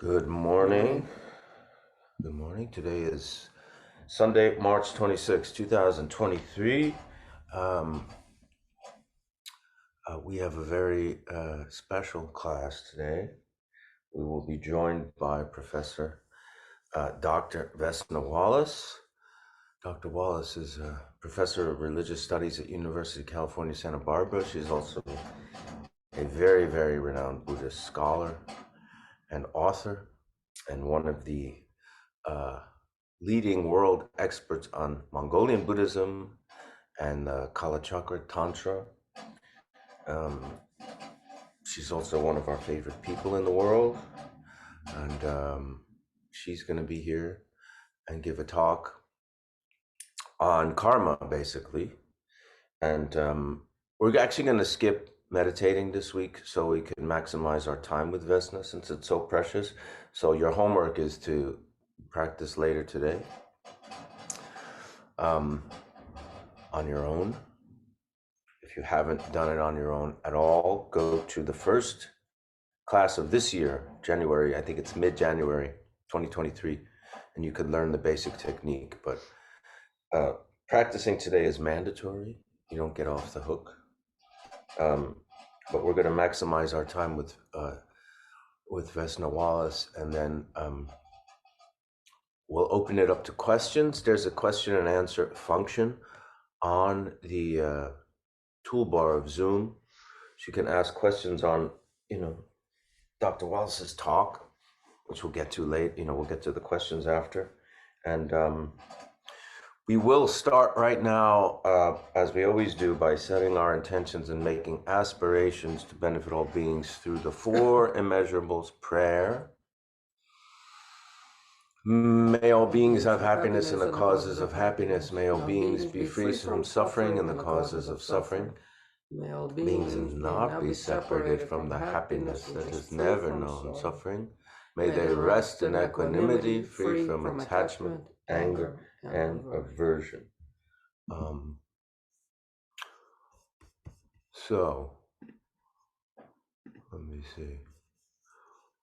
Good morning. Good morning. Today is Sunday, March 26, 2023. We have a very special class today. We will be joined by Professor Dr. Vesna Wallace. Dr. Wallace is a professor of religious studies at University of California, Santa Barbara. She's also a very, very renowned Buddhist scholar and author, and one of the leading world experts on Mongolian Buddhism and Kala Chakra Tantra. She's also one of our favorite people in the world, and she's going to be here and give a talk on karma, basically. And we're actually going to skip meditating this week so we can maximize our time with Vesna since it's so precious. So your homework is to practice later today on your own. If you haven't done it on your own at all, go to the first class of this year, January. I think it's mid-January 2023, and you could learn the basic technique. But practicing today is mandatory. You don't get off the hook. But we're going to maximize our time with Vesna Wallace, and then we'll open it up to questions. There's a question and answer function on the toolbar of Zoom. So you can ask questions on, Dr. Wallace's talk, which we'll get to late. We'll get to the questions after. And we will start right now, as we always do, by setting our intentions and making aspirations to benefit all beings through the four immeasurables: prayer. May all beings have happiness and the causes of happiness. May all beings be free from suffering and the causes of suffering. May all beings not be separated from the happiness that has never known suffering. May they rest in equanimity, free from attachment, anger, and aversion. So, let me see.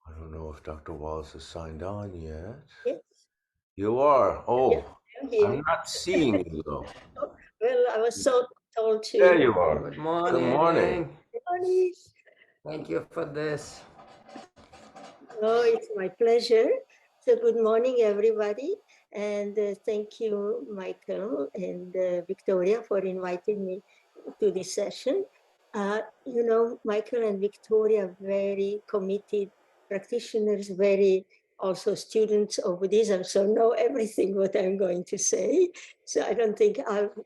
I don't know if Dr. Wallace is signed on yet. Yes. You are? Oh, yeah, I'm not seeing you though. Well, I was so told to. There you are. Good morning. Good morning. Good morning. Thank you for this. Oh, it's my pleasure. So good morning, everybody. And thank you, Michael and Victoria, for inviting me to this session. Michael and Victoria are very committed practitioners, very also students of Buddhism, so know everything what I'm going to say. So I don't think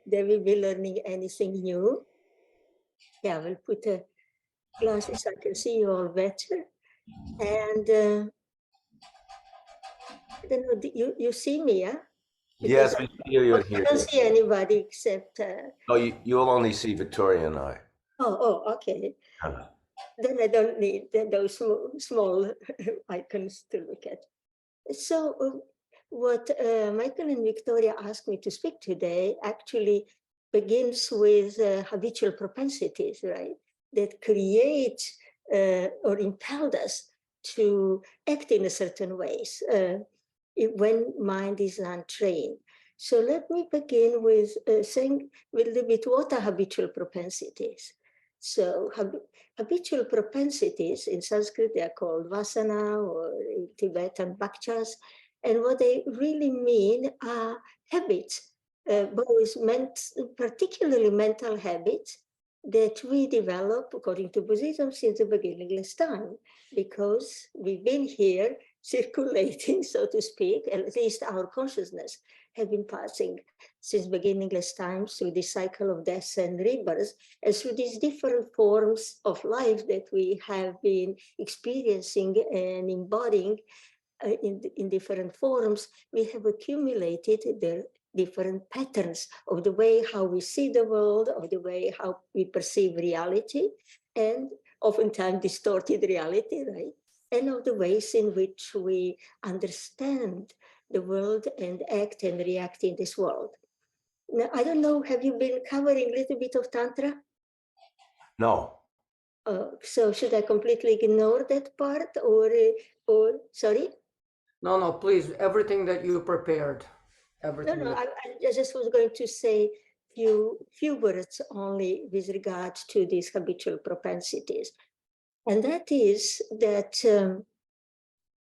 they will be learning anything new. Yeah, we'll put a glasses so I can see you all better. And I don't know, you see me, yeah? Yes, we see you here. I don't see anybody except... you'll only see Victoria and I. Oh, okay. Then I don't need those small icons to look at. So what Michael and Victoria asked me to speak today actually begins with habitual propensities, right? That create or impelled us to act in a certain ways when mind is untrained. So let me begin with saying a little bit what are habitual propensities. So habitual propensities in Sanskrit, they are called vasana, or in Tibetan bhakchas. And what they really mean are habits, both particularly mental habits that we develop, according to Buddhism, since the beginningless time, because we've been here circulating, so to speak, at least our consciousness have been passing since beginningless times through the cycle of death and rebirth, and through these different forms of life that we have been experiencing and embodying in different forms, we have accumulated the different patterns of the way how we see the world, of the way how we perceive reality, and oftentimes distorted reality, right? And of the ways in which we understand the world and act and react in this world. Now, I don't know, have you been covering a little bit of Tantra? No. So should I completely ignore that part, or sorry? No, please, everything that you prepared. No, Everything. I just was going to say few words only with regard to these habitual propensities. And that is that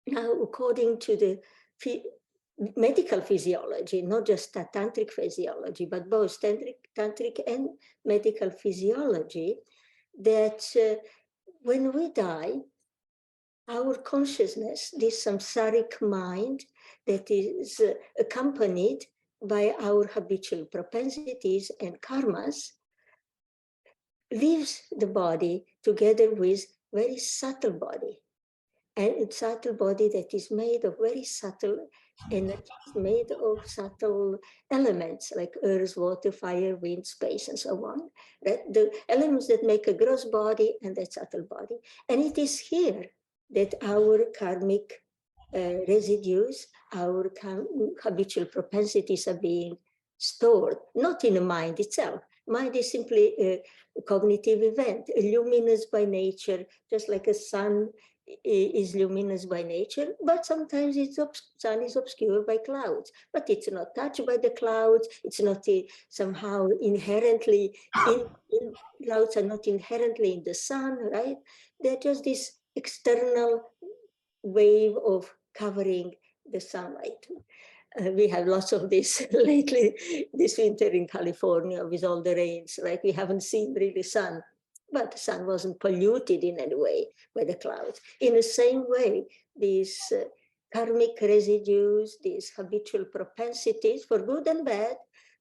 now, according to the medical physiology, not just tantric physiology, but both tantric and medical physiology, that when we die, our consciousness, this samsaric mind that is accompanied by our habitual propensities and karmas, leaves the body together with very subtle body. And it's subtle body that is made of very subtle energies, made of subtle elements like earth, water, fire, wind, space, and so on. The elements that make a gross body and that subtle body. And it is here that our karmic residues, our habitual propensities are being stored, not in the mind itself. Mind is simply a cognitive event, luminous by nature, just like a sun is luminous by nature, but sometimes sun is obscured by clouds, but it's not touched by the clouds. It's not somehow inherently clouds are not inherently in the sun, right? They're just this external wave of covering the sunlight. We have lots of this lately, this winter in California with all the rains, right? We haven't seen really sun, but the sun wasn't polluted in any way by the clouds. In the same way, these karmic residues, these habitual propensities for good and bad,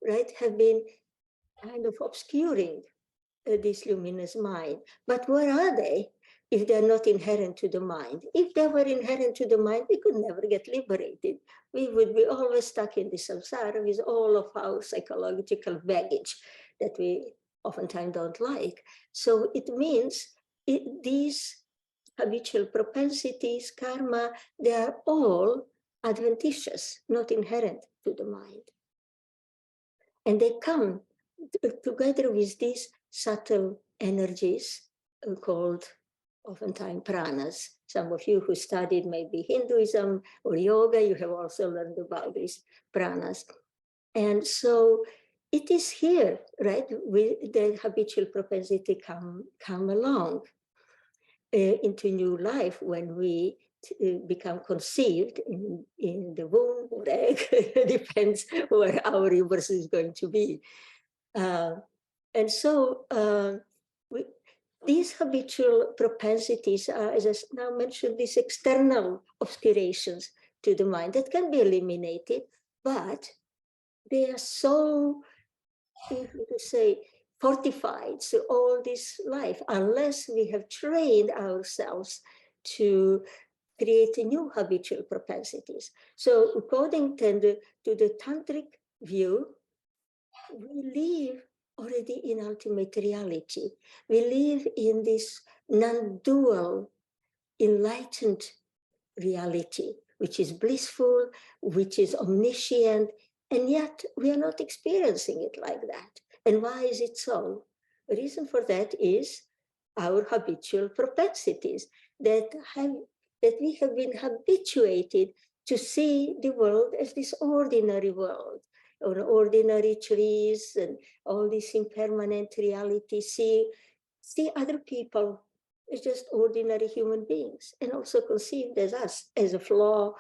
right, have been kind of obscuring this luminous mind. But where are they if they're not inherent to the mind? If they were inherent to the mind, we could never get liberated. We would be always stuck in the samsara with all of our psychological baggage that we oftentimes don't like. So it means these habitual propensities, karma, they are all adventitious, not inherent to the mind. And they come together with these subtle energies called oftentimes pranas. Some of you who studied maybe Hinduism or yoga, you have also learned about these pranas. And so it is here, right, with the habitual propensity come along into new life when we become conceived in the womb or egg, depends where our universe is going to be. And so these habitual propensities are, as I now mentioned, these external obscurations to the mind that can be eliminated, but they are so, to say, fortified to all this life, unless we have trained ourselves to create new habitual propensities. So according to the tantric view, we live already in ultimate reality. We live in this non-dual, enlightened reality, which is blissful, which is omniscient, and yet we are not experiencing it like that. And why is it so? The reason for that is our habitual propensities that we have been habituated to see the world as this ordinary world, or ordinary trees and all this impermanent reality. See other people as just ordinary human beings, and also conceived as us, as a flaw,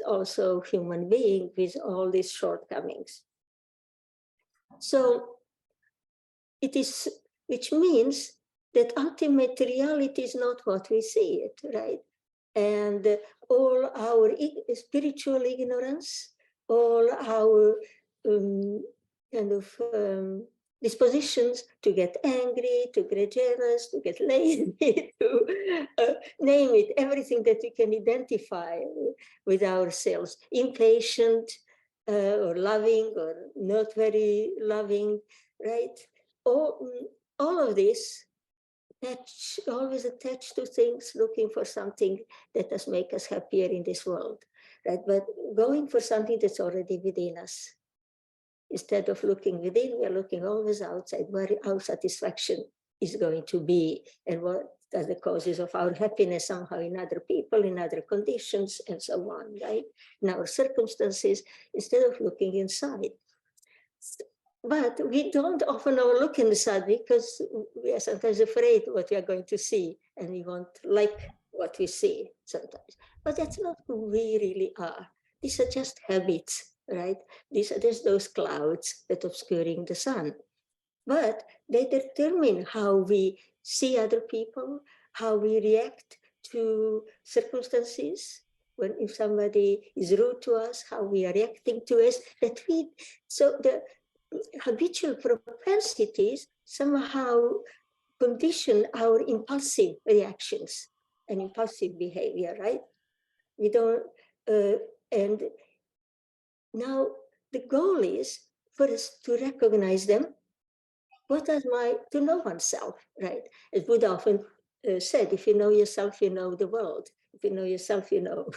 also human being with all these shortcomings. So it is, which means that ultimate reality is not what we see it, right? And all our spiritual ignorance, all our kind of dispositions to get angry, to get jealous, to get lazy, to name it, everything that we can identify with ourselves, impatient or loving or not very loving, right? All of this always attached to things, looking for something that does make us happier in this world, right? But going for something that's already within us. Instead of looking within, we are looking always outside, where our satisfaction is going to be and what That's the causes of our happiness somehow in other people, in other conditions, and so on, right? In our circumstances, instead of looking inside. But we don't often look inside because we are sometimes afraid what we are going to see, and we won't like what we see sometimes. But that's not who we really are. These are just habits, right? These are just those clouds that are obscuring the sun. But they determine how we see other people, how we react to circumstances. When if somebody is rude to us, how we are reacting to us. So the habitual propensities somehow condition our impulsive reactions and impulsive behavior, right? We don't, and now the goal is for us to recognize them. What is to know oneself, right? As Buddha often said, if you know yourself, you know the world. If you know yourself, you know,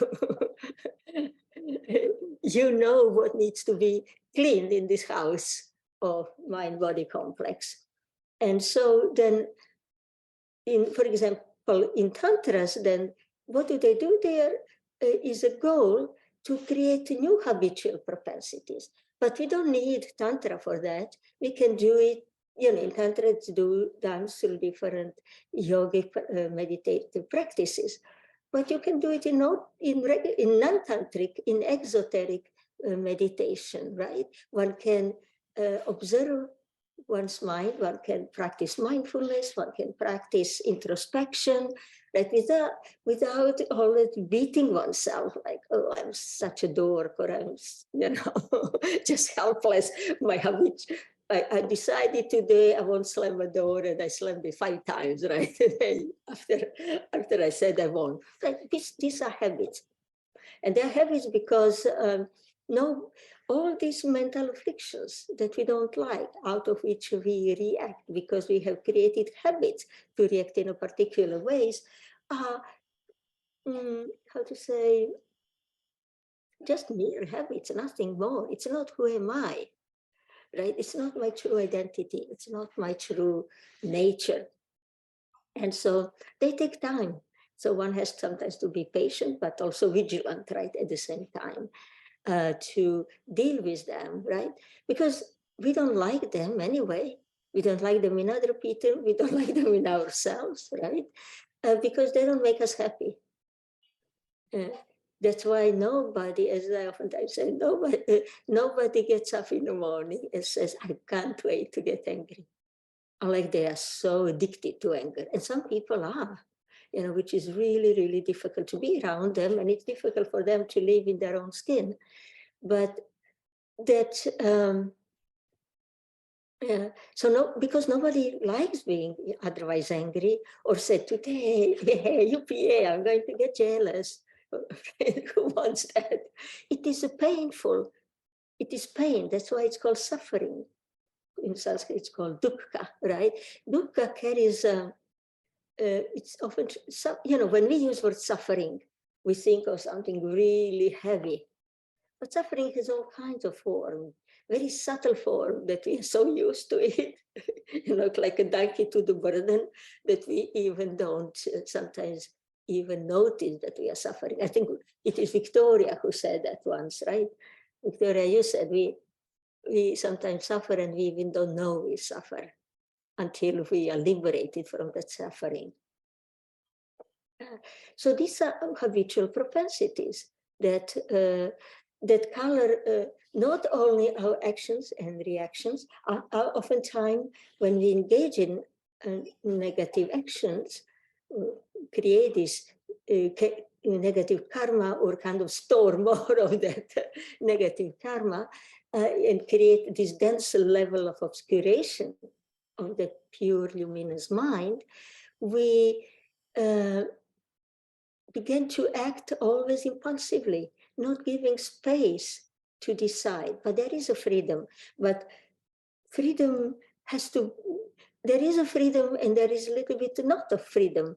you know what needs to be cleaned in this house of mind-body complex. And so then, for example, in tantras, then what do? There is a goal to create new habitual propensities. But we don't need tantra for that. We can do it, in tantra it's done through different yogic meditative practices. But you can do it in non-tantric, in exoteric meditation, right? One can observe one's mind, one can practice mindfulness, one can practice introspection, right? Without always beating oneself, like, oh, I'm such a dork, or I'm, just helpless. My habit. I decided today I won't slam a door, and I slammed it 5 times, right? after I said I won't. Like these are habits. And they're habits because all these mental afflictions that we don't like, out of which we react because we have created habits to react in a particular ways, are, how to say, just mere habits, nothing more. It's not who am I, right? It's not my true identity. It's not my true nature. And so they take time. So one has sometimes to be patient, but also vigilant, right, at the same time. To deal with them, right? Because we don't like them anyway. We don't like them in other people. We don't like them in ourselves, right? Because they don't make us happy. That's why nobody, as I oftentimes say, nobody gets up in the morning and says, I can't wait to get angry. Like they are so addicted to anger. And some people are, which is really, really difficult to be around them. And it's difficult for them to live in their own skin. But that because nobody likes being otherwise angry, or said today, hey, UPA, I'm going to get jealous. Who wants that? It is painful. It is pain. That's why it's called suffering. In Sanskrit, it's called dukkha, right? Dukkha carries. It's often, when we use word suffering, we think of something really heavy. But suffering has all kinds of form, very subtle form that we are so used to it, like a donkey to the burden, that we even don't sometimes even notice that we are suffering. I think it is Victoria who said that once, right? Victoria, you said we sometimes suffer and we even don't know we suffer until we are liberated from that suffering. So these are habitual propensities that color not only our actions and reactions. Oftentimes, when we engage in negative actions, create this negative karma, or kind of store more of that negative karma, and create this denser level of obscuration of the pure luminous mind, we begin to act always impulsively, not giving space to decide. But there is a freedom. But freedom there is a freedom, and there is a little bit not of freedom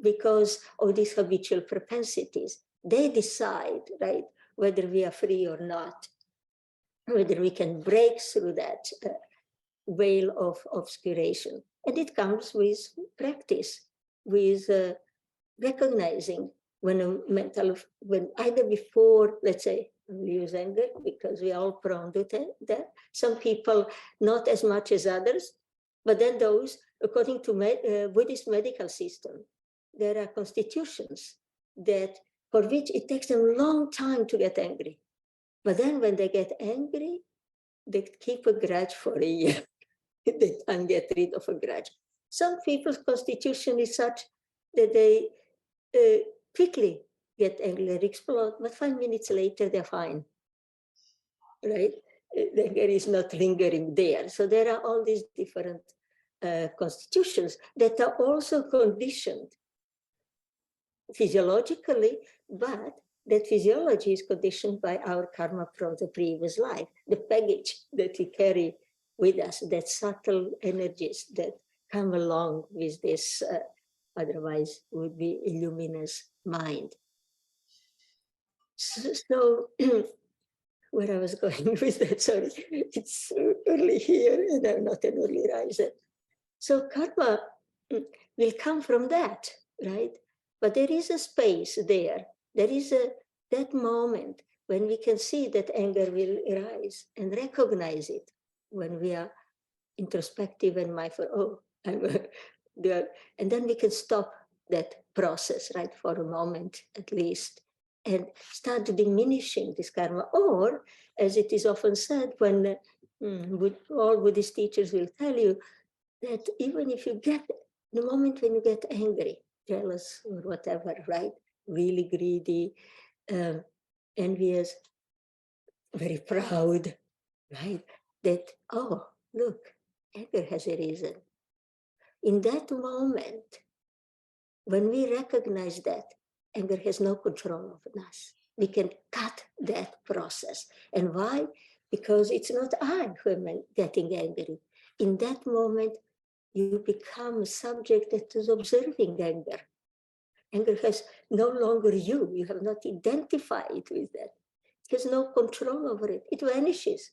because of these habitual propensities. They decide, right, whether we are free or not, whether we can break through that veil of obscuration. And it comes with practice. with recognizing when when either before, let's say, we use anger because we are all prone to that. Some people not as much as others, but then those, according to Buddhist medical system, there are constitutions that for which it takes them a long time to get angry. But then when they get angry, they keep a grudge for a year. They can't get rid of a grudge. Some people's constitution is such that they quickly get angry, explode, but 5 minutes later they're fine, right? The anger is not lingering there. So there are all these different constitutions that are also conditioned physiologically, but that physiology is conditioned by our karma from the previous life, the baggage that we carry with us, that subtle energies that come along with this otherwise would be a luminous mind. So where I was going with that, sorry, it's early here and I'm not an early riser. So karma will come from that, right? But there is a space there. There is that moment when we can see that anger will arise and recognize it when we are introspective and mindful. Oh, I'm there. And then we can stop that process, right, for a moment at least, and start diminishing this karma. Or, as it is often said, when all Buddhist teachers will tell you that even if you get the moment when you get angry, jealous, or whatever, right, really greedy, envious, very proud, right, that, oh, look, anger has a reason. In that moment, when we recognize that, anger has no control over us. We can cut that process. And why? Because it's not I who am getting angry. In that moment, you become a subject that is observing anger. Anger has no longer you. You have not identified with that. It has no control over it. It vanishes.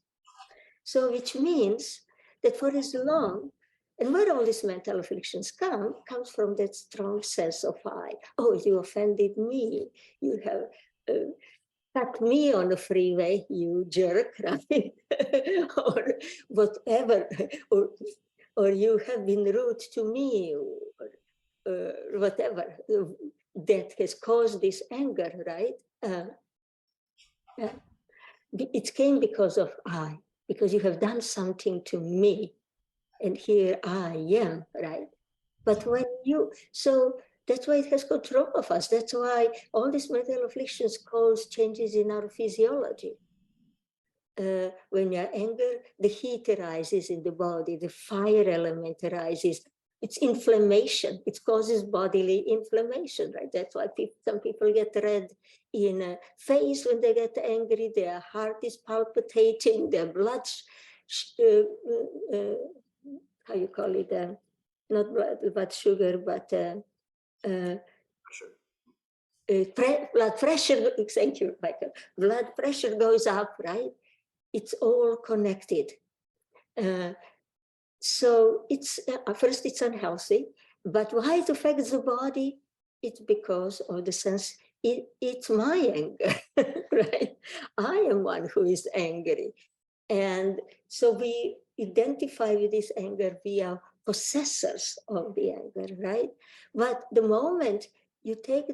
So which means that for as long, and where all these mental afflictions comes from that strong sense of I. Oh, you offended me. You have cut me on the freeway, you jerk, right? Or whatever. Or you have been rude to me, or whatever that has caused this anger, right? It came because of I, because you have done something to me, and here I am, right? But when you, so that's why it has control of us. That's why all these mental afflictions cause changes in our physiology. When you're angry, the heat arises in the body, the fire element arises. It's inflammation. It causes bodily inflammation, right? That's why some people get red in the face when they get angry. Their heart is palpitating. Their blood, how you call it? Not blood sugar, but blood pressure. Thank you, Michael. Blood pressure goes up, right? It's all connected. So it's first it's unhealthy, but why it affects the body? It's because of the sense it's my anger, right? I am one who is angry. And so we identify with this anger, we are possessors of the anger, right? But the moment you take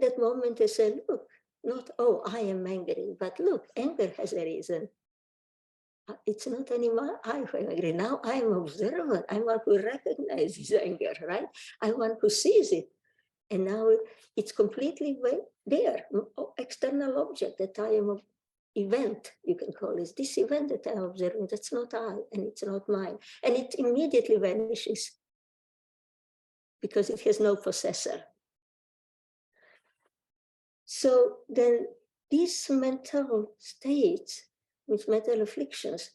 that moment to say, look, not, oh, I am angry, but look, anger has a reason. It's not anymore I who am angry. Now I am observer. I'm one who recognizes anger, right? I'm one who sees it. And now it's completely there, external object that I am, event, you can call it. This event that I'm observing, that's not I, and it's not mine. And it immediately vanishes because it has no possessor. So then these mental states, with mental afflictions,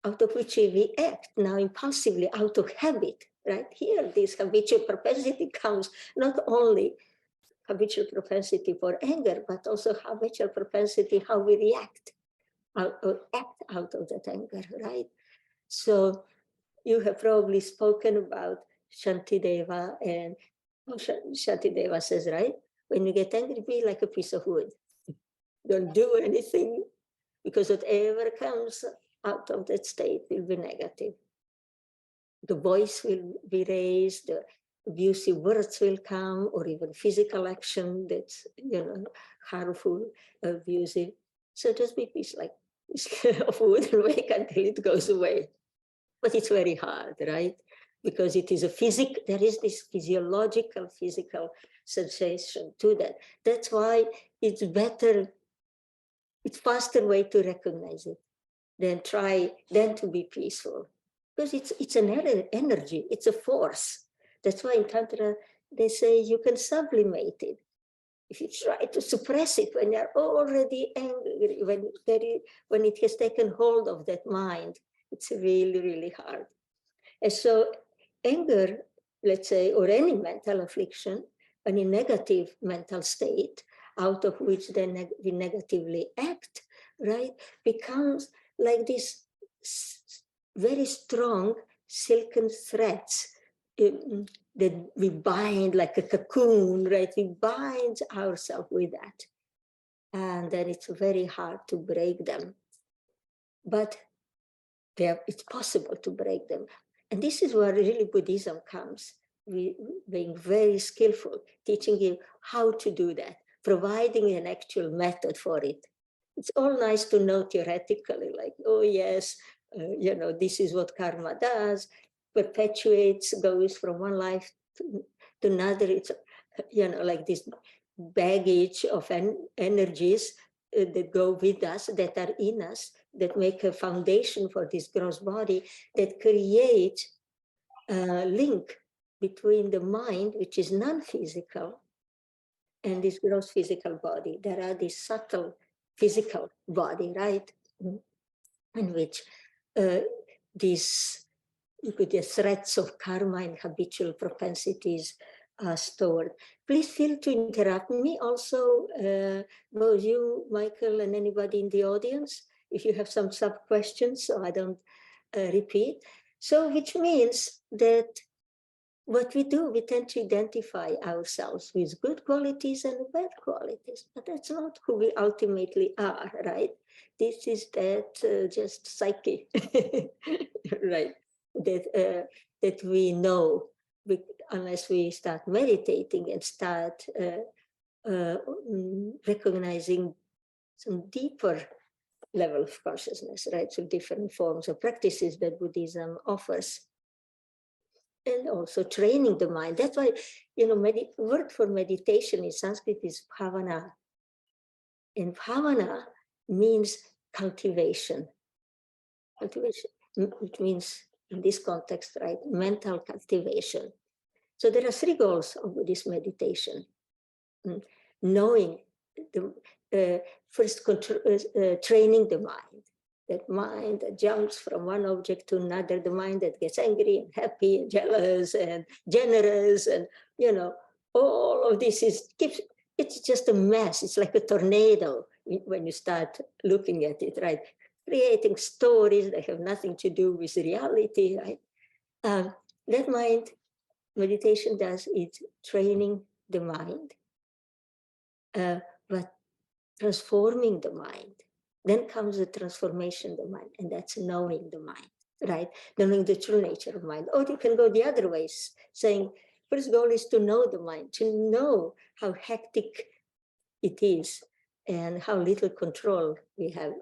out of which we act now impulsively out of habit, right? Here, this habitual propensity comes not only habitual propensity for anger, but also habitual propensity how we react or act out of that anger, right? So you have probably spoken about Shantideva and Shantideva says, right? When you get angry, be like a piece of wood. Don't do anything, because whatever comes out of that state will be negative. The voice will be raised, the abusive words will come, or even physical action that's, harmful, abusive. So just be peace like of wood and wait until it goes away. But it's very hard, right? Because it is there is this physical sensation to that. That's why it's faster way to recognize it than to be peaceful. Because it's an energy, it's a force. That's why in Tantra, they say you can sublimate it. If you try to suppress it when you're already angry, when it has taken hold of that mind, it's really, really hard. And so anger, let's say, or any mental affliction, any negative mental state, out of which then we negatively act, right, becomes like this very strong silken threads that we bind like a cocoon, right? We bind ourselves with that. And then it's very hard to break them. But it's possible to break them. And this is where really Buddhism comes, being very skillful, teaching you how to do that, providing an actual method for it. It's all nice to know theoretically, like, oh yes, this is what karma does, perpetuates, goes from one life to another. It's, like this baggage of energies that go with us, that are in us, that make a foundation for this gross body, that create a link between the mind, which is non-physical, and this gross physical body. There are this subtle physical body, right? In which these the threads of karma and habitual propensities are stored. Please feel to interrupt me. Also, both you, Michael, and anybody in the audience, if you have some sub-questions, so I don't repeat. So, which means that what we do, we tend to identify ourselves with good qualities and bad qualities, but that's not who we ultimately are, right? This is that just psyche, right? That we know, unless we start meditating and start recognizing some deeper level of consciousness, right? So different forms of practices that Buddhism offers. And also training the mind. That's why, word for meditation in Sanskrit is bhavana. And bhavana means cultivation. Cultivation, which means in this context, right, mental cultivation. So there are three goals of Buddhist meditation. Knowing, first training the mind. That mind that jumps from one object to another, the mind that gets angry and happy and jealous and generous, and all of this it's just a mess. It's like a tornado when you start looking at it, right? Creating stories that have nothing to do with reality, right? That mind, meditation does is training the mind, but transforming the mind. Then comes the transformation of the mind, and that's knowing the mind, right? Knowing the true nature of mind. Or you can go the other ways, saying, first goal is to know the mind, to know how hectic it is and how little control we have.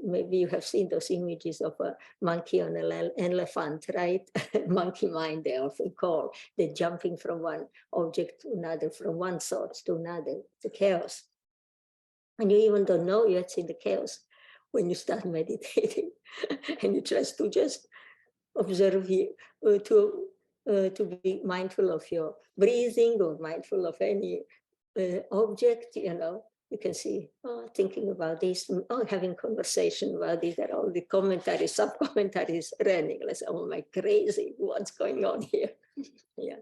Maybe you have seen those images of a monkey on an elephant, right? Monkey mind, they often call. They're jumping from one object to another, from one thought to another. It's a chaos. And you even don't know yet in the chaos when you start meditating. And you try to just observe to be mindful of your breathing or mindful of any object, you can see, thinking about this, having conversation about this, there are all the commentaries, sub-commentaries running. Let's say, oh my crazy, what's going on here? Yeah.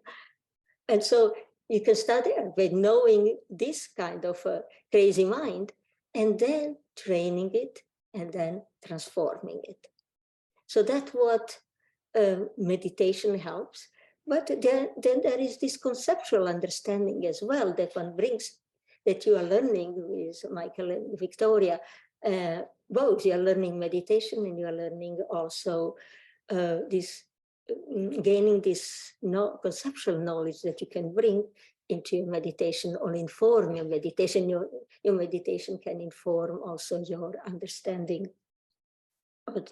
And so you can start there by knowing this kind of crazy mind, and then training it, and then transforming it. So that's what meditation helps. But then there is this conceptual understanding as well that one brings, that you are learning with Michael and Victoria. Both you are learning meditation and you are learning also this gaining this conceptual knowledge that you can bring into your meditation or inform your meditation. Your meditation can inform also your understanding of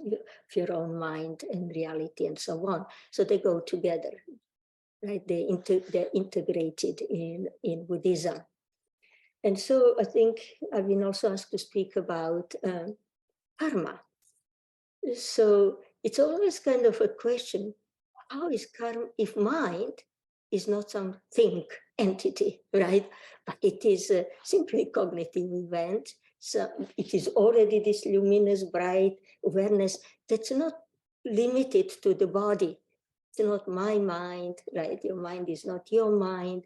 your own mind and reality and so on. So they go together, right? They're integrated in Buddhism. And so I think I've been also asked to speak about karma. So it's always kind of a question, how is karma, if mind is not some entity, right? But it is simply a cognitive event. So it is already this luminous, bright awareness that's not limited to the body. It's not my mind, right? Your mind is not your mind.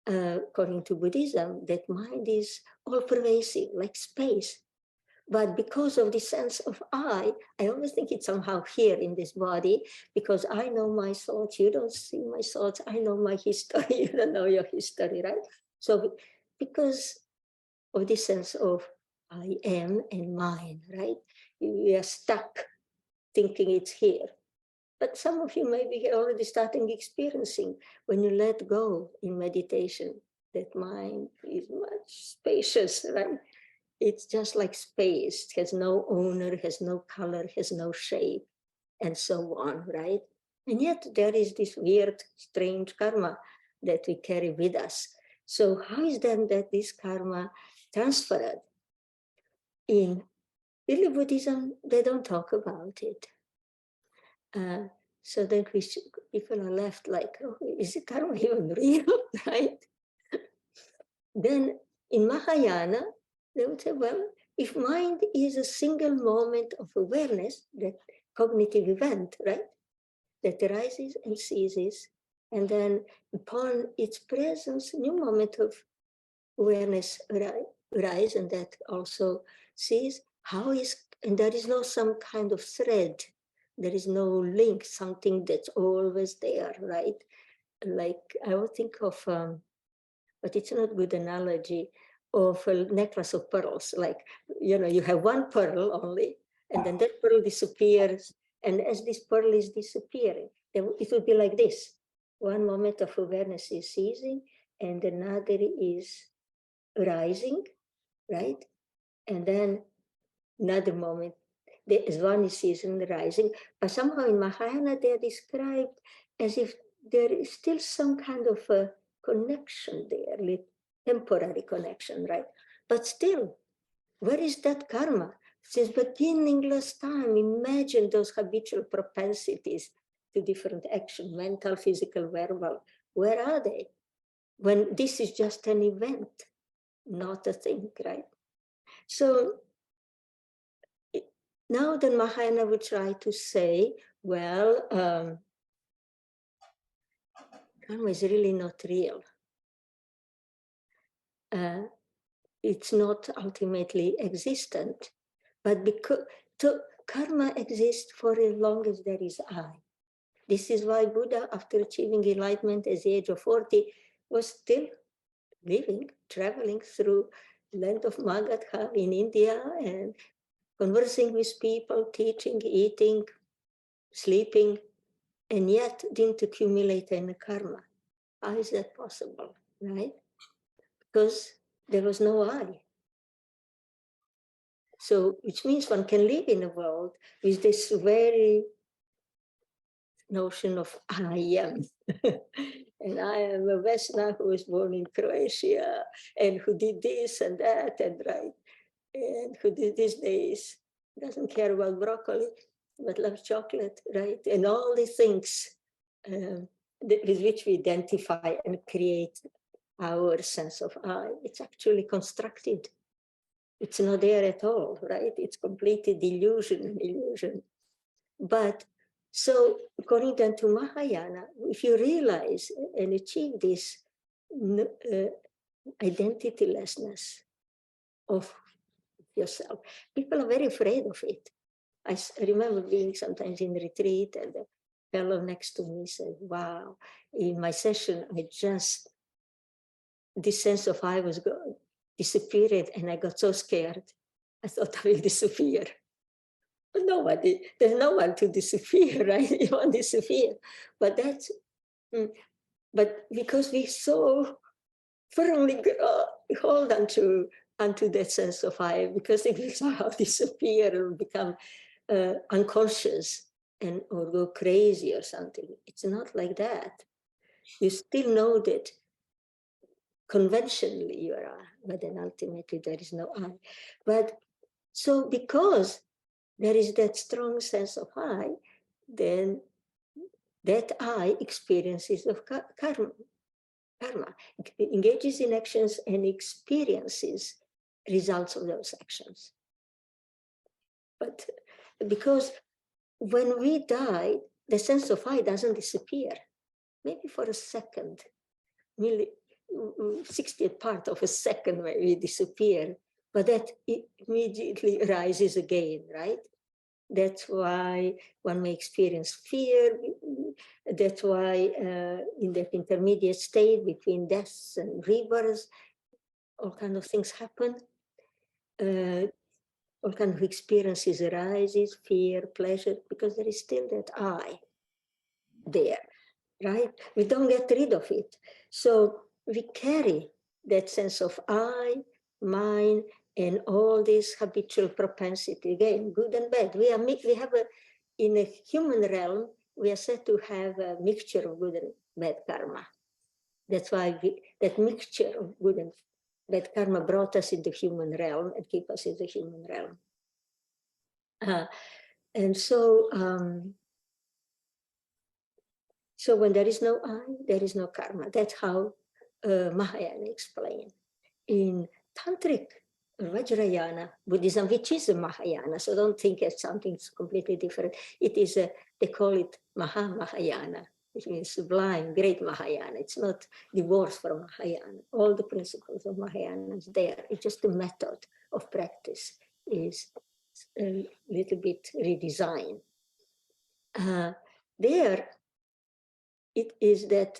According to Buddhism, that mind is all pervasive, like space. But because of the sense of I always think it's somehow here in this body, because I know my thoughts, you don't see my thoughts, I know my history, you don't know your history, right? So because of the sense of I am and mine, right? We are stuck thinking it's here. But some of you may be already starting experiencing when you let go in meditation, that mind is much spacious, right? It's just like space, it has no owner, has no color, has no shape, and so on, right? And yet there is this weird, strange karma that we carry with us. So how is then that this karma transferred? In really Buddhism, they don't talk about it. So then people are left like, oh, is the karma even real, right? Then in Mahayana, they would say, well, if mind is a single moment of awareness, that cognitive event, right, that arises and ceases, and then upon its presence, new moment of awareness arise, and that also sees how is, and there is no some kind of thread, there is no link, something that's always there, right? Like I would think of, but it's not a good analogy, of a necklace of pearls. Like, you know, you have one pearl only, and then that pearl disappears. And as this pearl is disappearing, it will be like this. One moment of awareness is ceasing, and another is rising, right? And then another moment, as one is ceasing, rising. But somehow in Mahayana, they're described as if there is still some kind of a connection there, temporary connection, right? But still, where is that karma? Since beginningless time, imagine those habitual propensities to different action, mental, physical, verbal. Where are they? When this is just an event, not a thing, right? So now the Mahayana would try to say, well, karma is really not real. It's not ultimately existent, but because karma exists for as long as there is I. This is why Buddha, after achieving enlightenment at the age of 40, was still living, traveling through the land of Magadha in India and conversing with people, teaching, eating, sleeping, and yet didn't accumulate any karma. How is that possible, right? Because there was no I. So, which means one can live in a world with this very notion of I am. And I am a Vesna who was born in Croatia and who did this and that and right, and who did these days, doesn't care about broccoli, but loves chocolate, right? And all these things with which we identify and create our sense of I. It's actually constructed. It's not there at all, right? It's completely illusion. But so according then to Mahayana, if you realize and achieve this identitylessness of yourself, people are very afraid of it. I remember being sometimes in retreat and fellow next to me said, wow, in my session, this sense of I was disappeared, and I got so scared. I thought I will disappear. But there's no one to disappear, right? You won't disappear. But but because we so firmly hold onto that sense of I, because it will somehow disappear or become unconscious or go crazy or something. It's not like that. You still know that conventionally you are I, but then ultimately there is no I. But so because there is that strong sense of I, then that I experiences of karma, engages in actions and experiences results of those actions. But because when we die, the sense of I doesn't disappear, maybe for a second, 60th part of a second where we disappear, but that immediately arises again, right? That's why one may experience fear. That's why in that intermediate state between deaths and rebirths, all kinds of things happen. All kinds of experiences arises, fear, pleasure, because there is still that I there, right? We don't get rid of it. So we carry that sense of I, mine, and all this habitual propensity, again, good and bad. We have in a human realm, we are said to have a mixture of good and bad karma. That's why that mixture of good and bad karma brought us in the human realm and keep us in the human realm. And so, so when there is no I, there is no karma. That's how Mahayana explained. In Tantric Vajrayana Buddhism, which is a Mahayana, so don't think it's something completely different. It is they call it Mahayana, which means sublime, great Mahayana. It's not divorced from Mahayana. All the principles of Mahayana is there. It's just the method of practice is a little bit redesigned. There, it is that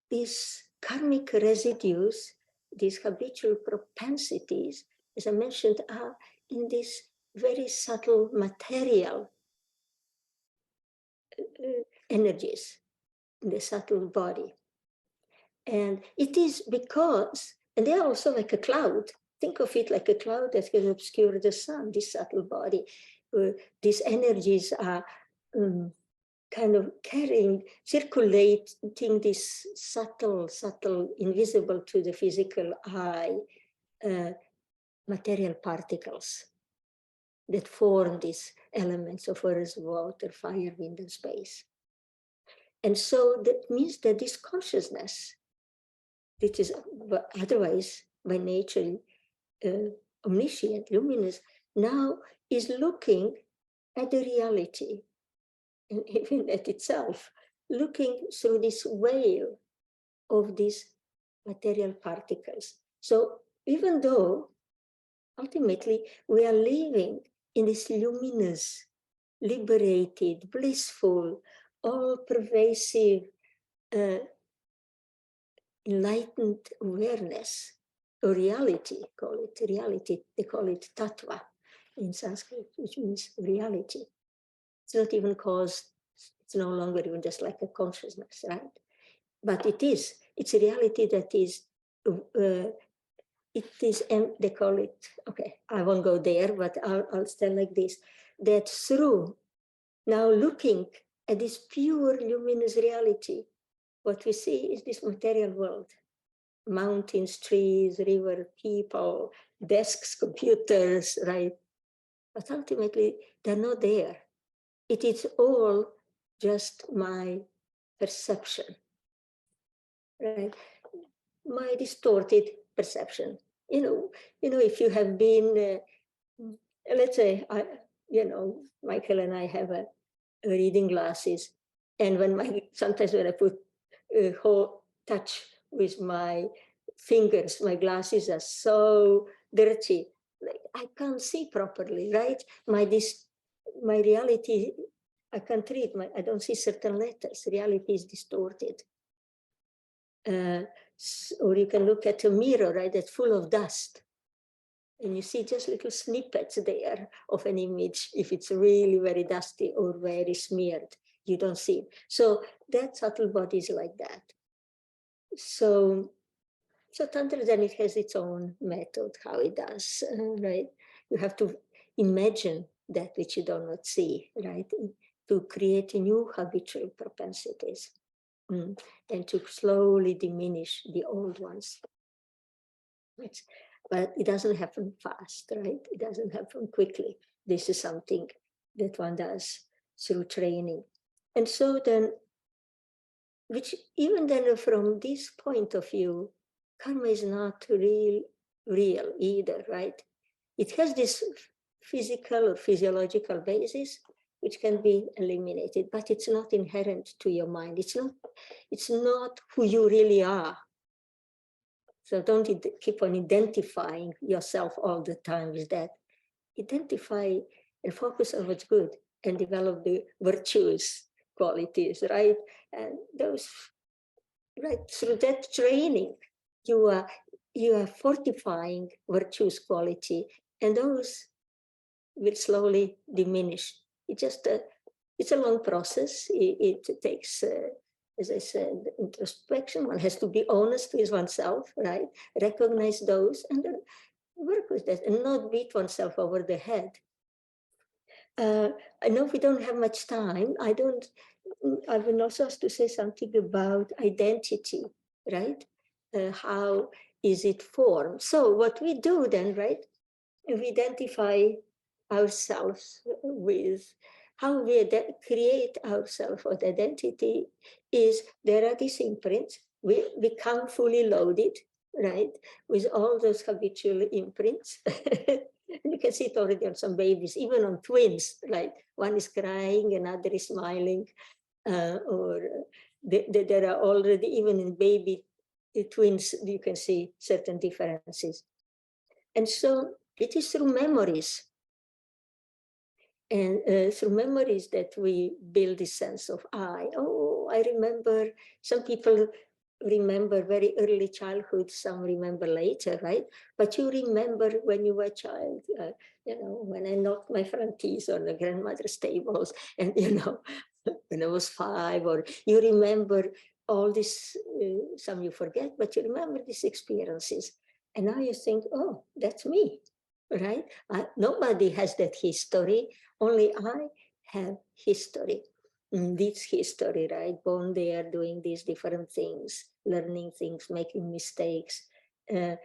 these karmic residues, these habitual propensities, as I mentioned, are in this very subtle material energies in the subtle body. And it is because, and they are also like a cloud. Think of it like a cloud that can obscure the sun, this subtle body. These energies are kind of circulating this subtle, invisible to the physical eye, material particles that form these elements of earth, water, fire, wind, and space. And so that means that this consciousness, which is otherwise by nature omniscient, luminous, now is looking at the reality, and even at itself, looking through this veil of these material particles. So even though ultimately we are living in this luminous, liberated, blissful, all-pervasive, enlightened awareness, or reality, they call it tattva in Sanskrit, which means reality. It's not even it's no longer even just like a consciousness, right? But it's a reality that is, they call it, okay, I won't go there, but I'll tell like this, that through now looking at this pure luminous reality, what we see is this material world, mountains, trees, river, people, desks, computers, right? But ultimately, they're not there. It is all just my perception, right? My distorted perception. If you have been, let's say, Michael and I have a reading glasses, and sometimes when I put a whole touch with my fingers, my glasses are so dirty, like I can't see properly, right? My reality, I can't read, I don't see certain letters. Reality is distorted. Or you can look at a mirror, right, that's full of dust. And you see just little snippets there of an image, if it's really very dusty or very smeared, you don't see it. So that subtle body is like that. So Tantra then it has its own method, how it does, right? You have to imagine that which you do not see, right? To create new habitual propensities and to slowly diminish the old ones. But it doesn't happen fast, right? It doesn't happen quickly. This is something that one does through training. And so then, which even then from this point of view, karma is not real either, right? It has this physical or physiological basis, which can be eliminated, but it's not inherent to your mind. It's not who you really are. So don't keep on identifying yourself all the time with that. Identify and focus on what's good and develop the virtuous qualities, right? And those, right, through that training, you are fortifying virtuous quality, and those will slowly diminish. It's a long process. It takes, as I said, introspection. One has to be honest with oneself, right? Recognize those and then work with that and not beat oneself over the head. I know we don't have much time. I will also have to say something about identity, right? How is it formed? So what we do then, right? We identify ourselves with how we create ourselves with identity is there are these imprints. We become fully loaded, right? With all those habitual imprints. And you can see it already on some babies, even on twins, right? One is crying, another is smiling, or there are already, even in baby twins, you can see certain differences. And so it is through memories. And through memories that we build this sense of I. Oh, I remember, some people remember very early childhood, some remember later, right? But you remember when you were a child, when I knocked my front teeth on the grandmother's tables, and, when I was 5, or you remember all this, some you forget, but you remember these experiences. And now you think, oh, that's me, right? Nobody has that history. Only I have history. This history, right? Born there, doing these different things, learning things, making mistakes, and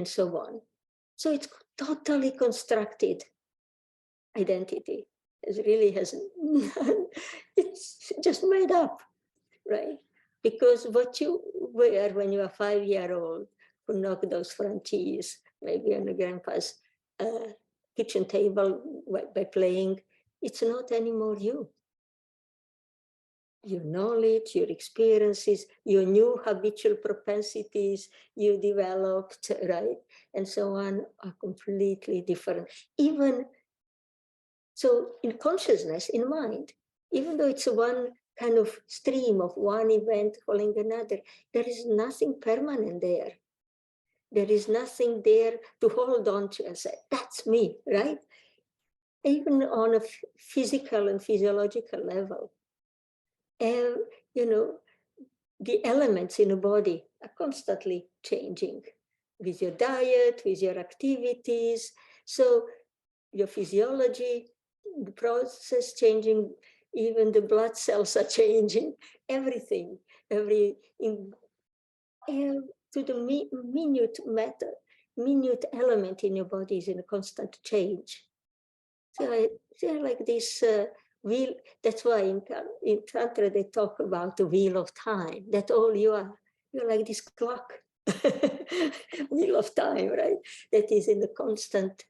so on. So it's totally constructed identity. It really has, it's just made up, right? Because what you were when you were 5-year-old, who knocked those front teeth, maybe on the grandpa's kitchen table by playing, it's not anymore you. Your knowledge, your experiences, your new habitual propensities you developed, right? And so on are completely different. Even so, in consciousness, in mind, even though it's one kind of stream of one event following another, there is nothing permanent there. There is nothing there to hold on to and say, that's me, right? Even on a physical and physiological level. And, the elements in a body are constantly changing with your diet, with your activities. So your physiology, the process changing, even the blood cells are changing, everything, to the minute matter, minute element in your body is in a constant change. So they're like this wheel. That's why in Tantra they talk about the wheel of time. That's all you are. You're like this clock, wheel of time, right? That is in the constant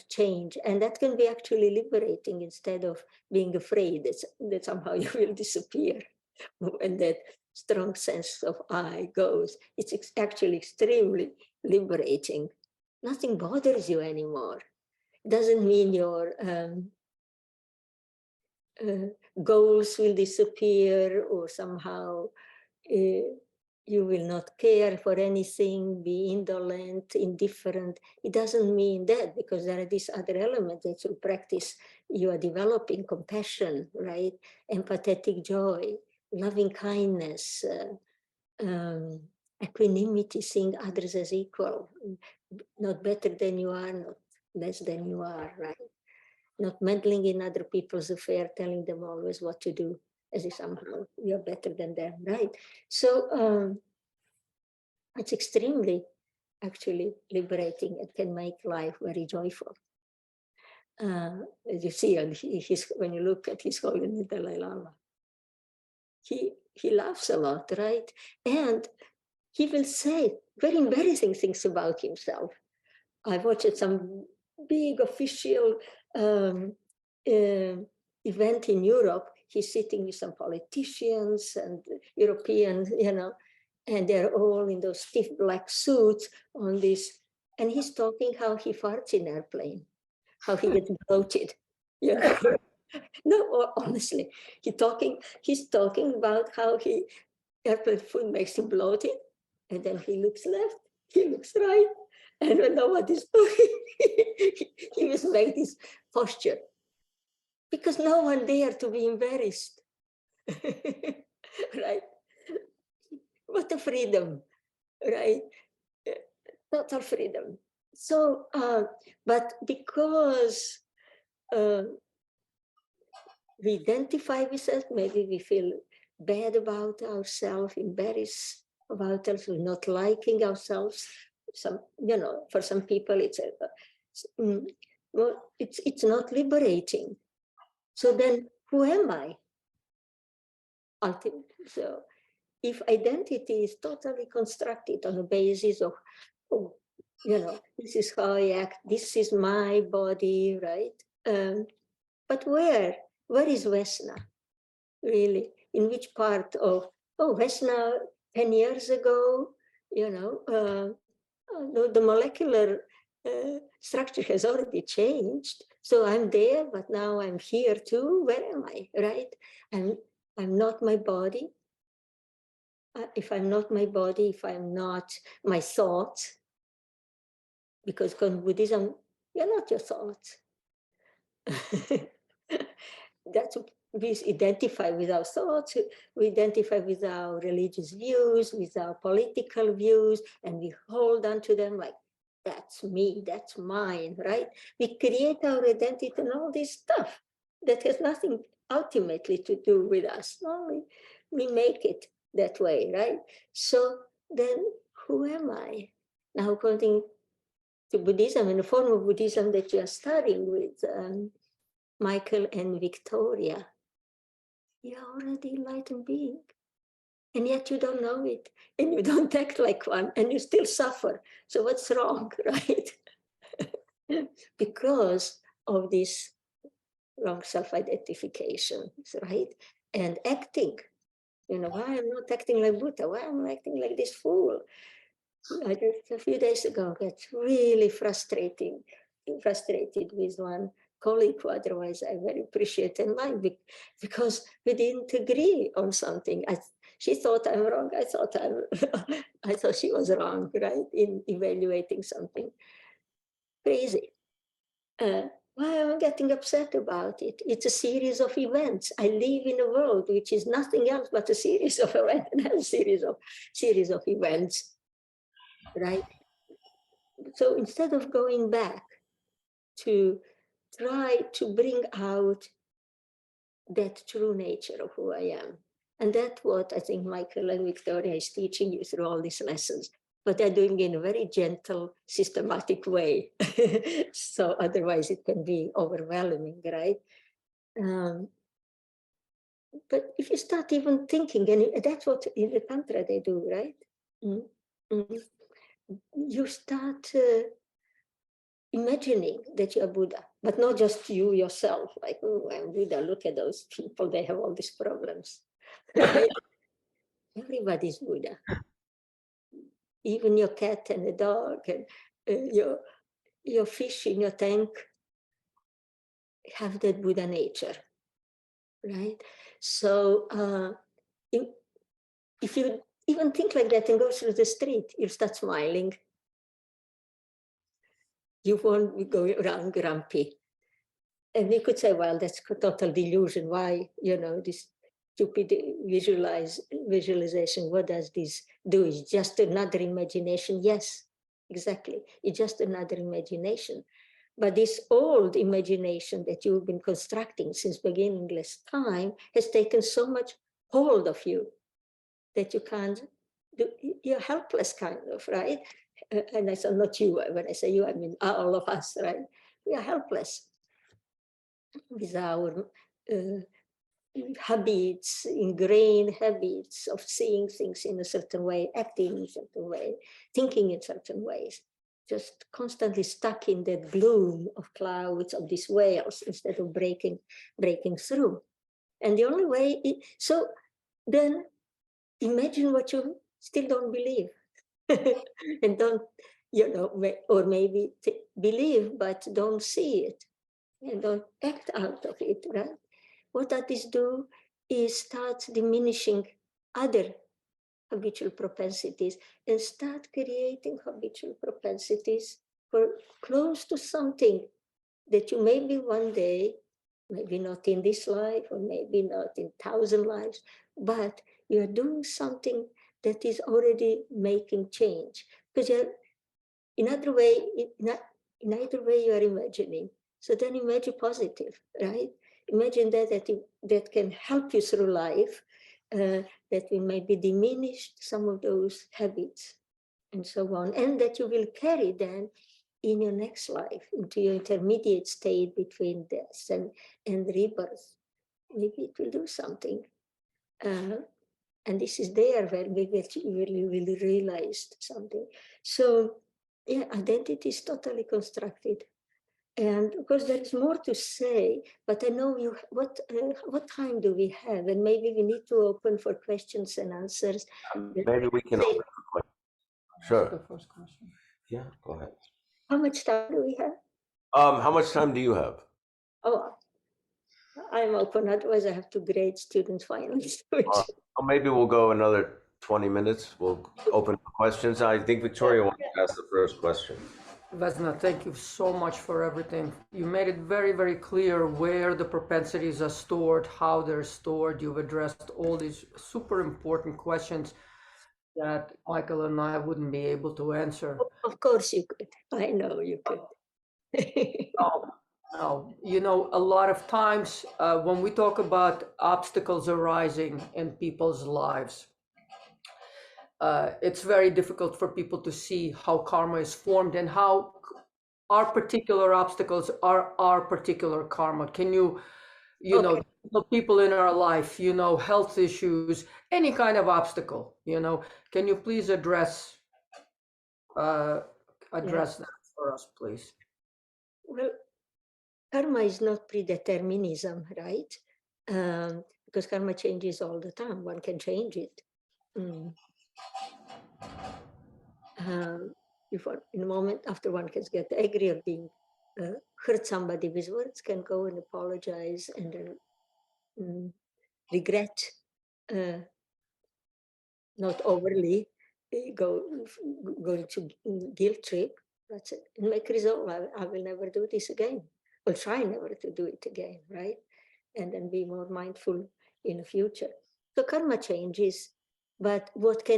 change, and that can be actually liberating instead of being afraid that somehow you will disappear when that strong sense of I goes. It's actually extremely liberating. Nothing bothers you anymore. Doesn't mean you're goals will disappear, or somehow you will not care for anything, be indolent, indifferent. It doesn't mean that, because there are these other elements that through practice you are developing: compassion, right? Empathetic joy, loving kindness, equanimity, seeing others as equal, not better than you are, not less than you are, right? Not meddling in other people's affairs, telling them always what to do, as if somehow you're better than them, right? So it's extremely, actually, liberating. It can make life very joyful. As you see, when you look at His Holiness Dalai Lama, he laughs a lot, right? And he will say very embarrassing things about himself. I watched some big official event in Europe. He's sitting with some politicians and Europeans, and they're all in those stiff black suits on this. And he's talking how he farts in airplane, how he gets bloated. No, honestly, he's talking about how airplane food makes him bloated. And then he looks left, he looks right, and when nobody's looking, he was make this posture, because no one dare to be embarrassed. Right? What a freedom, right? Total freedom. So, but because we identify with us, maybe we feel bad about ourselves, embarrassed about ourselves, not liking ourselves. For some people, it's not liberating. So then, who am I? Ultimately, so if identity is totally constructed on the basis of, this is how I act, this is my body, right? But where is Vesna, really? In which part of, Vesna 10 years ago, the molecular structure has already changed. So I'm there, but now I'm here too. Where am I, right? I'm not my body. If I'm not my body, if I'm not my thoughts, because in Buddhism, you're not your thoughts. That's we identify with our thoughts, we identify with our religious views, with our political views, and we hold on to them like, that's me, that's mine, right? We create our identity and all this stuff that has nothing ultimately to do with us. Only we make it that way, right? So then who am I? Now, according to Buddhism, and the form of Buddhism that you are studying with Michael and Victoria, you're already enlightened being. And yet you don't know it, and you don't act like one, and you still suffer. So what's wrong, right? Because of this wrong self-identification, right? And acting. Why I'm not acting like Buddha? Why am I acting like this fool? I just a few days ago got really frustrated with one colleague who otherwise I very appreciate and like, because we didn't agree on something. She thought I'm wrong. I thought she was wrong, right, in evaluating something. Crazy. Why am I getting upset about it? It's a series of events. I live in a world which is nothing else but a series of events, and a series of events, right? So instead of going back to try to bring out that true nature of who I am, and that's what I think Michael and Victoria is teaching you through all these lessons, but they're doing it in a very gentle, systematic way. So otherwise it can be overwhelming, right? But if you start even thinking, and that's what in the Tantra they do, right? You start imagining that you're Buddha, but not just you yourself, like, oh, I'm Buddha, look at those people, they have all these problems. Right? Everybody's Buddha. Even your cat and the dog and your fish in your tank have that Buddha nature. right? So if you even think like that and go through the street, you start smiling. You won't be going around grumpy. And we could say, well, that's a total delusion. Why, this stupid visualization, what does this do? It's just another imagination. Yes, exactly. It's just another imagination. But this old imagination that you've been constructing since beginningless time has taken so much hold of you that you can't do, you're helpless kind of, right? And I said, not you, when I say you, I mean all of us, right? We are helpless with our habits, ingrained habits of seeing things in a certain way, acting in a certain way, thinking in certain ways, just constantly stuck in that gloom of clouds of these whales instead of breaking through. And the only way, so then imagine what you still don't believe and don't, or maybe believe, but don't see it and don't act out of it, right? What that is do is start diminishing other habitual propensities and start creating habitual propensities for close to something that you maybe one day, maybe not in this life or maybe not in 1,000 lives, but you're doing something that is already making change. Because you're, in other way, in either way you are imagining. So then imagine positive, right? Imagine that can help you through life, that will maybe diminish some of those habits and so on, and that you will carry then in your next life, into your intermediate state between death and rebirth. Maybe it will do something. And this is there where we will realize something. So yeah, identity is totally constructed. And of course, there is more to say, but I know what time do we have? And maybe we need to open for questions and answers. Maybe we can open for questions. Sure. The first question. Yeah, go ahead. How much time do we have? How much time do you have? Oh, I'm open. Otherwise, I have to grade students' finals. Maybe we'll go another 20 minutes. We'll open for questions. I think Victoria wants to ask the first question. Vesna, thank you so much for everything. You made it very, very clear where the propensities are stored, how they're stored. You've addressed all these super important questions that Michael and I wouldn't be able to answer. Of course you could. I know you could. No, a lot of times when we talk about obstacles arising in people's lives, it's very difficult for people to see how karma is formed and how our particular obstacles are our particular karma. Can you Okay. the people in our life, health issues, any kind of obstacle, can you please address that for us, please? Well, karma is not predeterminism, right? Because karma changes all the time. One can change it. If in a moment after one can get angry of being hurt somebody with words, can go and apologize and then regret, not overly going to guilt trip. That's it. And make resolve. I will never do this again. I'll try never to do it again, right? And then be more mindful in the future. So karma changes, but what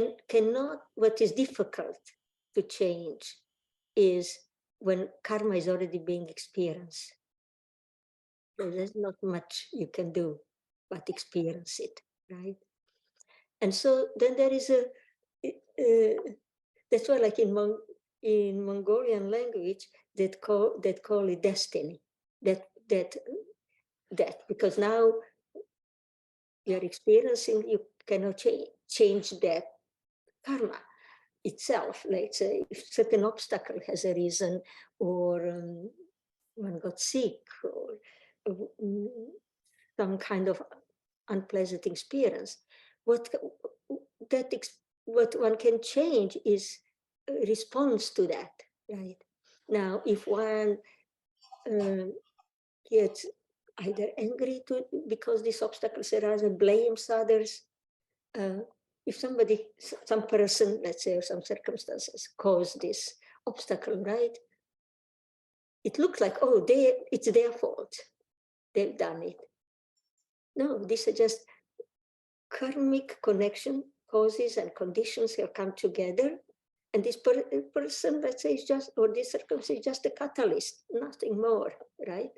is difficult to change is when karma is already being experienced. There's not much you can do but experience it, right? And so then there is that's why, like in Mongolian language, that call it destiny. That because now you're experiencing, you cannot change that karma itself. Let's say if certain obstacle has arisen, or one got sick, or some kind of unpleasant experience, what one can change is a response to that, right? Now, if one gets either angry because these obstacles arise, and blames others. If somebody, some person, let's say, or some circumstances cause this obstacle, right? It looks like, oh, it's their fault. They've done it. No, these are just karmic connection, causes and conditions have come together. And this person, let's say, is just, or this circumstance is just a catalyst, nothing more, right?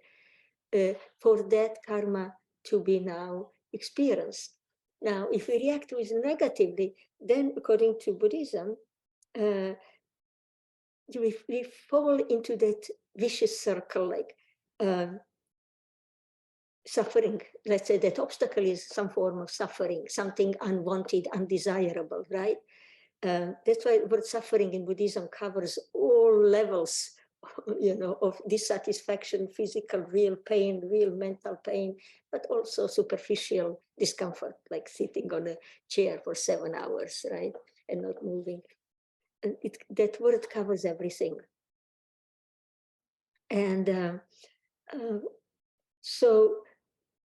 For that karma to be now experienced. Now, if we react with negatively, then according to Buddhism, we fall into that vicious circle, like suffering. Let's say that obstacle is some form of suffering, something unwanted, undesirable, right? That's why the word suffering in Buddhism covers all levels, of dissatisfaction, physical, real pain, real mental pain, but also superficial discomfort, like sitting on a chair for 7 hours, right, and not moving. And that word covers everything. And so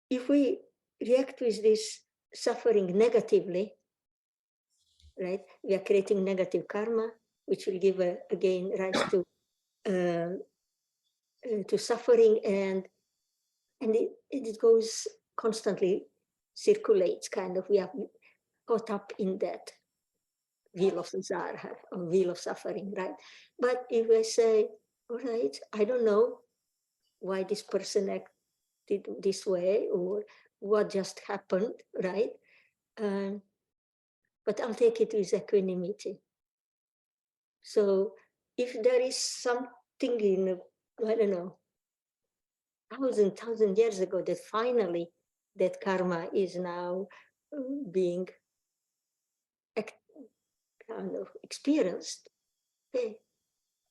if we react with this suffering negatively, right, we are creating negative karma, which will give again rise to suffering, and it goes constantly, circulates, kind of. We are caught up in that wheel of samsara, or wheel of suffering, right? But if I say, all right, I don't know why this person acted this way, or what just happened, right? But I'll take it with equanimity. So if there is something in, I don't know, thousand years ago, that finally that karma is now being kind of experienced, okay,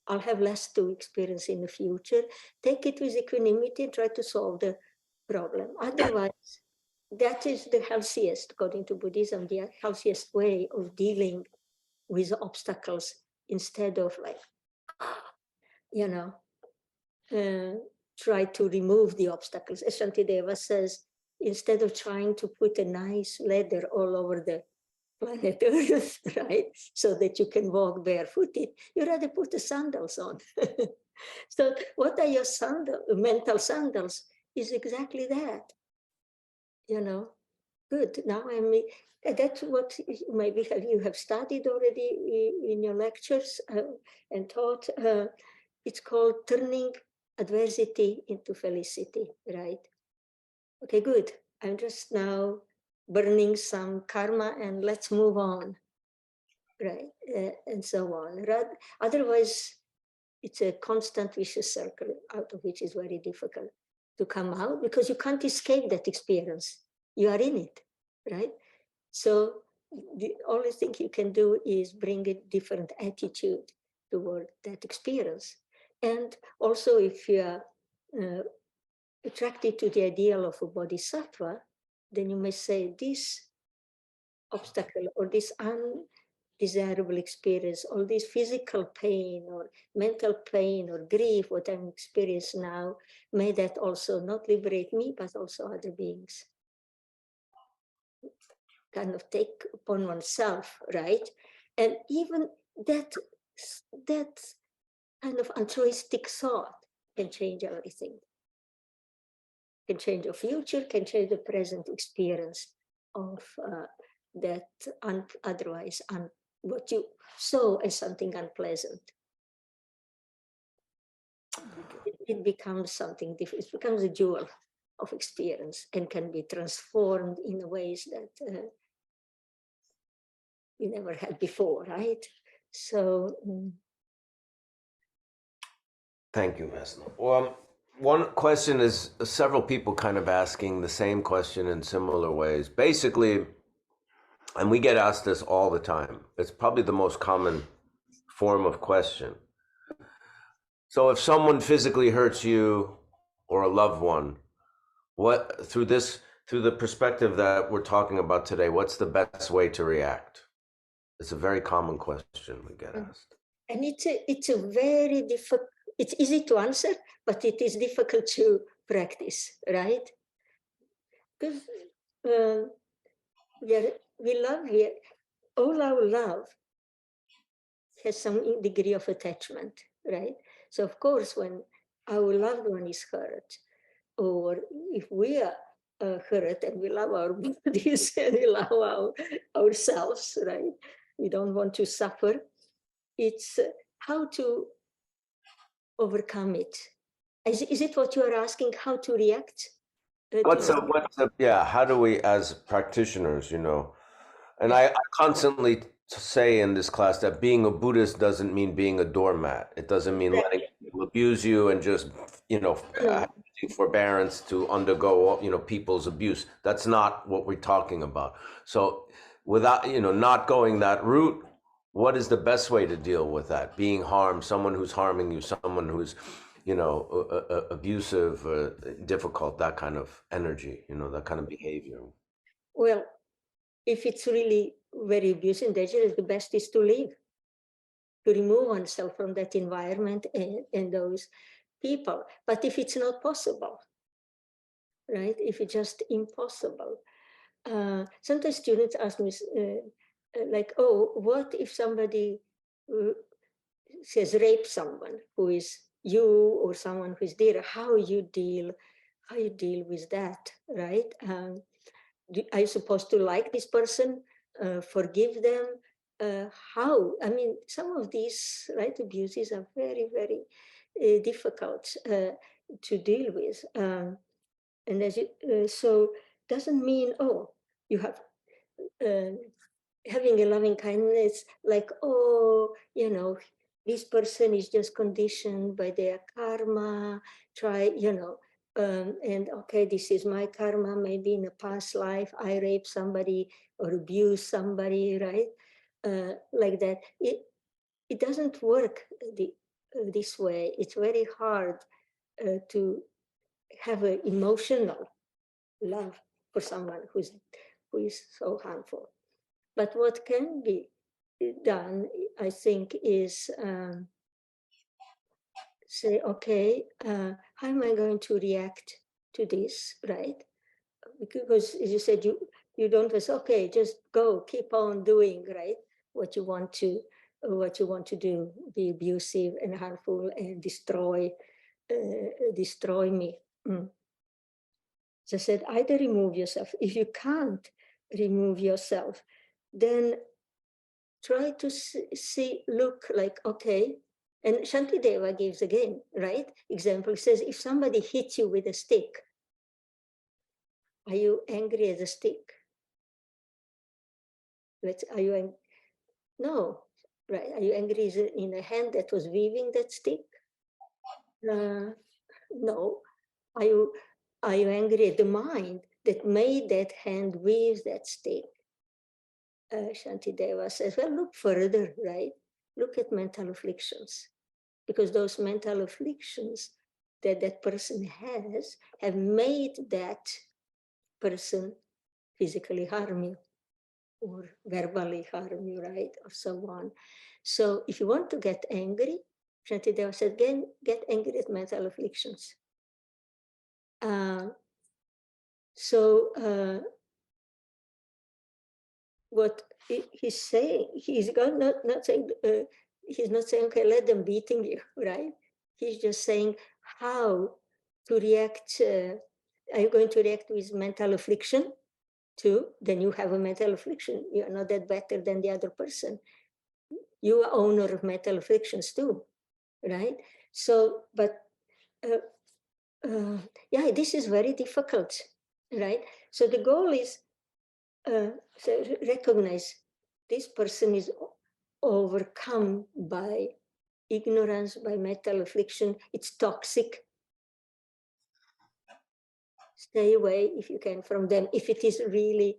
I'll have less to experience in the future. Take it with equanimity and try to solve the problem. Otherwise, that is the healthiest, according to Buddhism, the healthiest way of dealing with obstacles, instead of like, try to remove the obstacles. As Shantideva says, instead of trying to put a nice leather all over the planet Earth, right, so that you can walk barefooted, you rather put the sandals on. So what are your mental sandals? Is exactly that. Good. Now that's what maybe you have studied already in your lectures and taught. It's called turning adversity into felicity, right? Okay, good. I'm just now burning some karma and let's move on, right? And so on. Otherwise, it's a constant vicious circle out of which is very difficult to come out, because you can't escape that experience. You are in it, right? So the only thing you can do is bring a different attitude toward that experience. And also, if you are attracted to the ideal of a bodhisattva, then you may say this obstacle or this undesirable experience, all this physical pain or mental pain or grief, what I'm experiencing now, may that also not liberate me, but also other beings. Kind of take upon oneself, right? And even that kind of altruistic thought can change everything. Can change the future, can change the present experience of that otherwise what you saw as something unpleasant. It becomes something different. It becomes a jewel of experience and can be transformed in ways that you never had before, right? So. Thank you, Vesna. Well, one question is several people kind of asking the same question in similar ways. Basically, and we get asked this all the time. It's probably the most common form of question. So if someone physically hurts you or a loved one, what through the perspective that we're talking about today, what's the best way to react? It's a very common question we get asked. And it's a very difficult, it's easy to answer, but it is difficult to practice, right? Because all our love has some degree of attachment, right? So of course, when our loved one is hurt, or if we are hurt and we love our bodies and we love ourselves, right? We don't want to suffer. It's how to overcome it. Is it what you are asking? How to react? Yeah, how do we as practitioners, and I constantly say in this class that being a Buddhist doesn't mean being a doormat. It doesn't mean letting people abuse you and just, having forbearance to undergo, people's abuse. That's not what we're talking about. So without, not going that route, what is the best way to deal with that? Being harmed, someone who's harming you, someone who's, abusive, difficult, that kind of energy, that kind of behavior. Well, if it's really very abusive and dangerous, the best is to leave, to remove oneself from that environment and those people. But if it's not possible, right? If it's just impossible, sometimes students ask me, like, oh, what if somebody says rape someone who is you or someone who is dear? How you deal with that, right? Are you supposed to like this person, forgive them? How? I mean, some of these abuses are very, very difficult to deal with. And as so doesn't mean, oh, you have having a loving kindness, like, oh, this person is just conditioned by their karma, and okay, this is my karma, maybe in a past life I raped somebody or abused somebody, right? Like that. It doesn't work this way. It's very hard to have an emotional love for someone who is so harmful. But what can be done, I think, is say, okay, how am I going to react to this, right? Because as you said, you don't say, okay, just go, keep on doing, right? What you want to do, be abusive and harmful and destroy me. As I said, either remove yourself. If you can't remove yourself, then try to look like, okay, and Shantideva gives again, right? Example says, if somebody hits you with a stick, are you angry at the stick? No, right? Are you angry in a hand that was weaving that stick? No. Are you angry at the mind that made that hand weave that stick? Shantideva says, well, look further, right? Look at mental afflictions, because those mental afflictions that that person has have made that person physically harm you or verbally harm you, right? Or so on. So if you want to get angry, Shantideva said, get angry at mental afflictions. What he's saying, he's not saying, he's not saying, okay, let them beating you, right? He's just saying how to react. Are you going to react with mental affliction too? Then you have a mental affliction. You are not that better than the other person. You are owner of mental afflictions too, right? So, but yeah, this is very difficult, right? So the goal is so recognize this person is overcome by ignorance, by mental affliction. It's toxic. Stay away if you can from them. If it is really,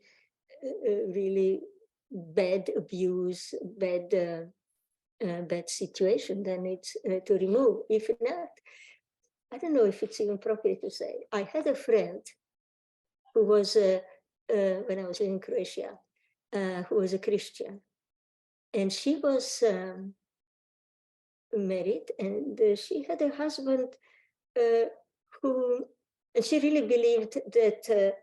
really bad abuse, bad situation, then it's to remove. If not, I don't know if it's even appropriate to say. I had a friend who was, when I was in Croatia, who was a Christian. And she was married, and she had a husband who And she really believed that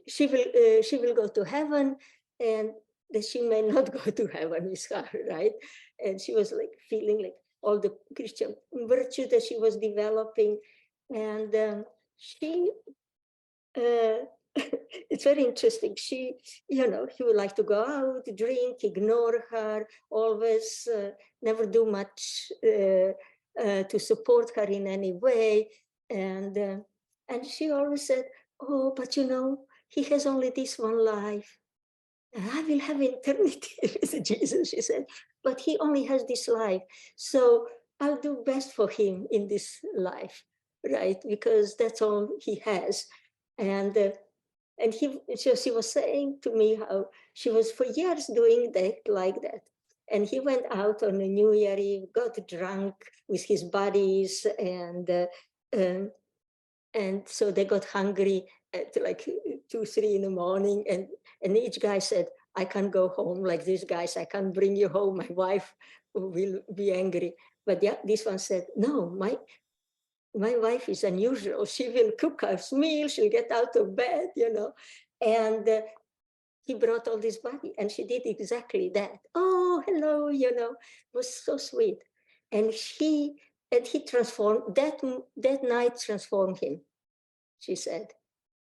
she will go to heaven, and that she may not go to heaven with her, right? And she was like feeling like all the Christian virtue that she was developing, and she. It's very interesting. She, he would like to go out, drink, ignore her, always never do much to support her in any way, and she always said, "Oh, but he has only this one life. And I will have eternity with Jesus," she said, "but he only has this life. So I'll do best for him in this life, right? Because that's all he has." And she was saying to me how she was for years doing that like that. And he went out on a New Year Eve, got drunk with his buddies, and so they got hungry at like 2, 3 in the morning, and each guy said, "I can't go home like these guys. I can't bring you home. My wife will be angry." But yeah, this one said, "No, my wife is unusual. She will cook us meal. She'll get out of bed, And he brought all this body, and she did exactly that. "Oh, hello, it was so sweet." And he transformed that night transformed him. She said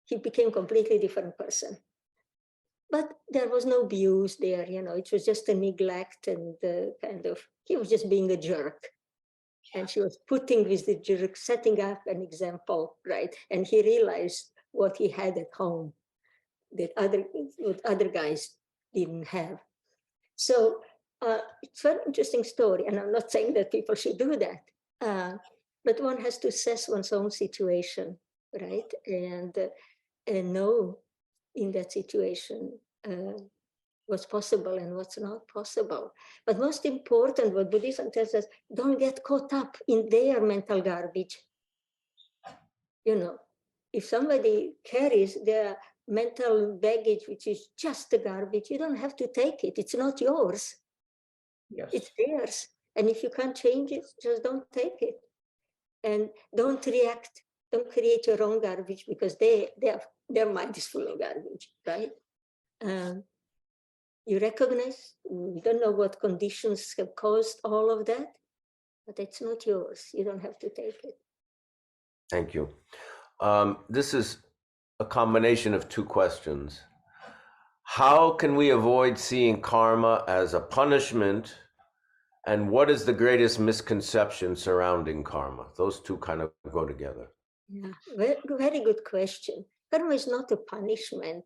he became completely different person. But there was no abuse there, It was just a neglect and he was just being a jerk. And she was putting with the jerk, setting up an example, right? And he realized what he had at home that other guys didn't have. So it's a very interesting story. And I'm not saying that people should do that. But one has to assess one's own situation, right? And know in that situation what's possible and what's not possible. But most important, what Buddhism tells us, don't get caught up in their mental garbage. If somebody carries their mental baggage, which is just the garbage, you don't have to take it. It's not yours. Yes. It's theirs. And if you can't change it, just don't take it. And don't react. Don't create your own garbage, because their mind is full of garbage, right? You recognize, you don't know what conditions have caused all of that, but it's not yours. You don't have to take it. Thank you. This is a combination of two questions. How can we avoid seeing karma as a punishment? And what is the greatest misconception surrounding karma? Those two kind of go together. Yeah, very, very good question. Karma is not a punishment.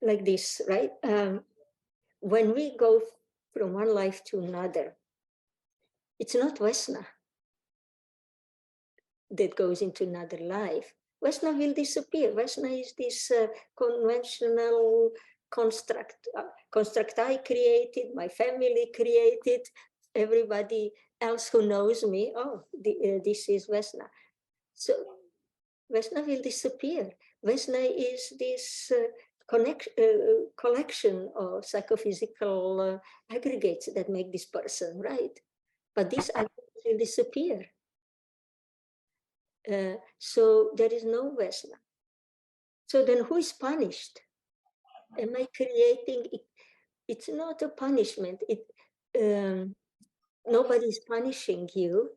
Like this, right? When we go from one life to another, it's not Vesna that goes into another life. Vesna will disappear. Vesna is this conventional construct I created, my family created, everybody else who knows me, this is Vesna. So Vesna will disappear. Vesna is this collection of psychophysical aggregates that make this person, right? But these aggregates will disappear. So there is no Vesna. So then who is punished? Am I creating it? It's not a punishment. Nobody is punishing you,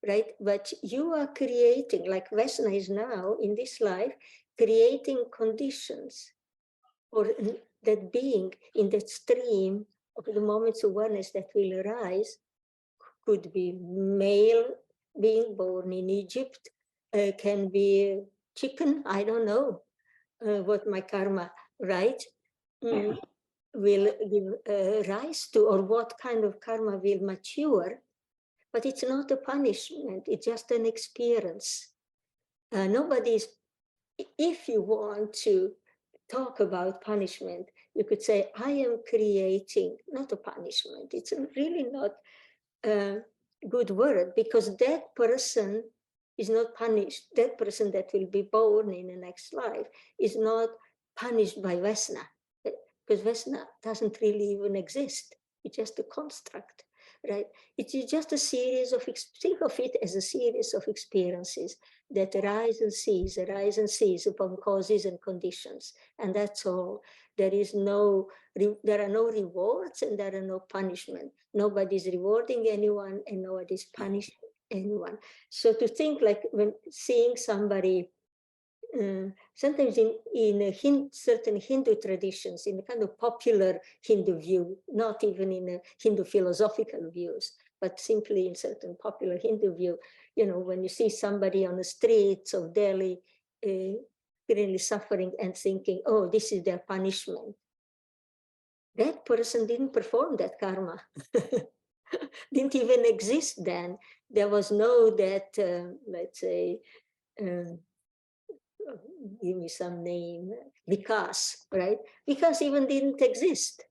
right? But you are creating, like Vesna is now in this life, creating conditions for that being in that stream of the moments of awareness that will arise. Could be male being born in Egypt, can be chicken, I don't know what my karma, right, will give rise to, or what kind of karma will mature. But it's not a punishment, it's just an experience. Nobody's, if you want to talk about punishment, you could say, I am creating, not a punishment. It's really not a good word, because that person is not punished. That person that will be born in the next life is not punished by Vesna, because Vesna doesn't really even exist. It's just a construct. right? It is just a series of, think of it as a series of experiences that arise and cease upon causes and conditions. And that's all. There is no, there are no rewards and there are no punishment. Nobody's rewarding anyone and nobody's punishing anyone. So to think like when seeing somebody, sometimes in certain Hindu traditions, in a kind of popular Hindu view, not even in a Hindu philosophical views, but simply in certain popular Hindu view, you know, when you see somebody on the streets of Delhi really suffering and thinking, oh, this is their punishment. That person didn't perform that karma. Didn't even exist then. There was no that, let's say, give me some name, Vikas, right? Vikas even didn't exist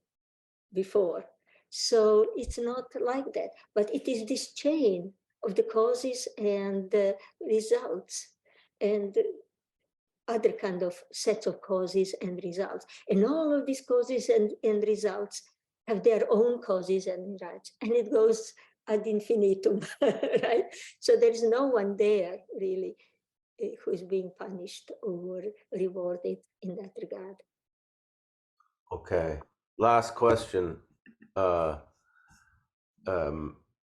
before. So it's not like that, but it is this chain of the causes and the results and other kind of sets of causes and results. And all of these causes and results have their own causes and results, and it goes ad infinitum, right? So there's no one there really who is being punished or rewarded in that regard. Okay. Last question. Well,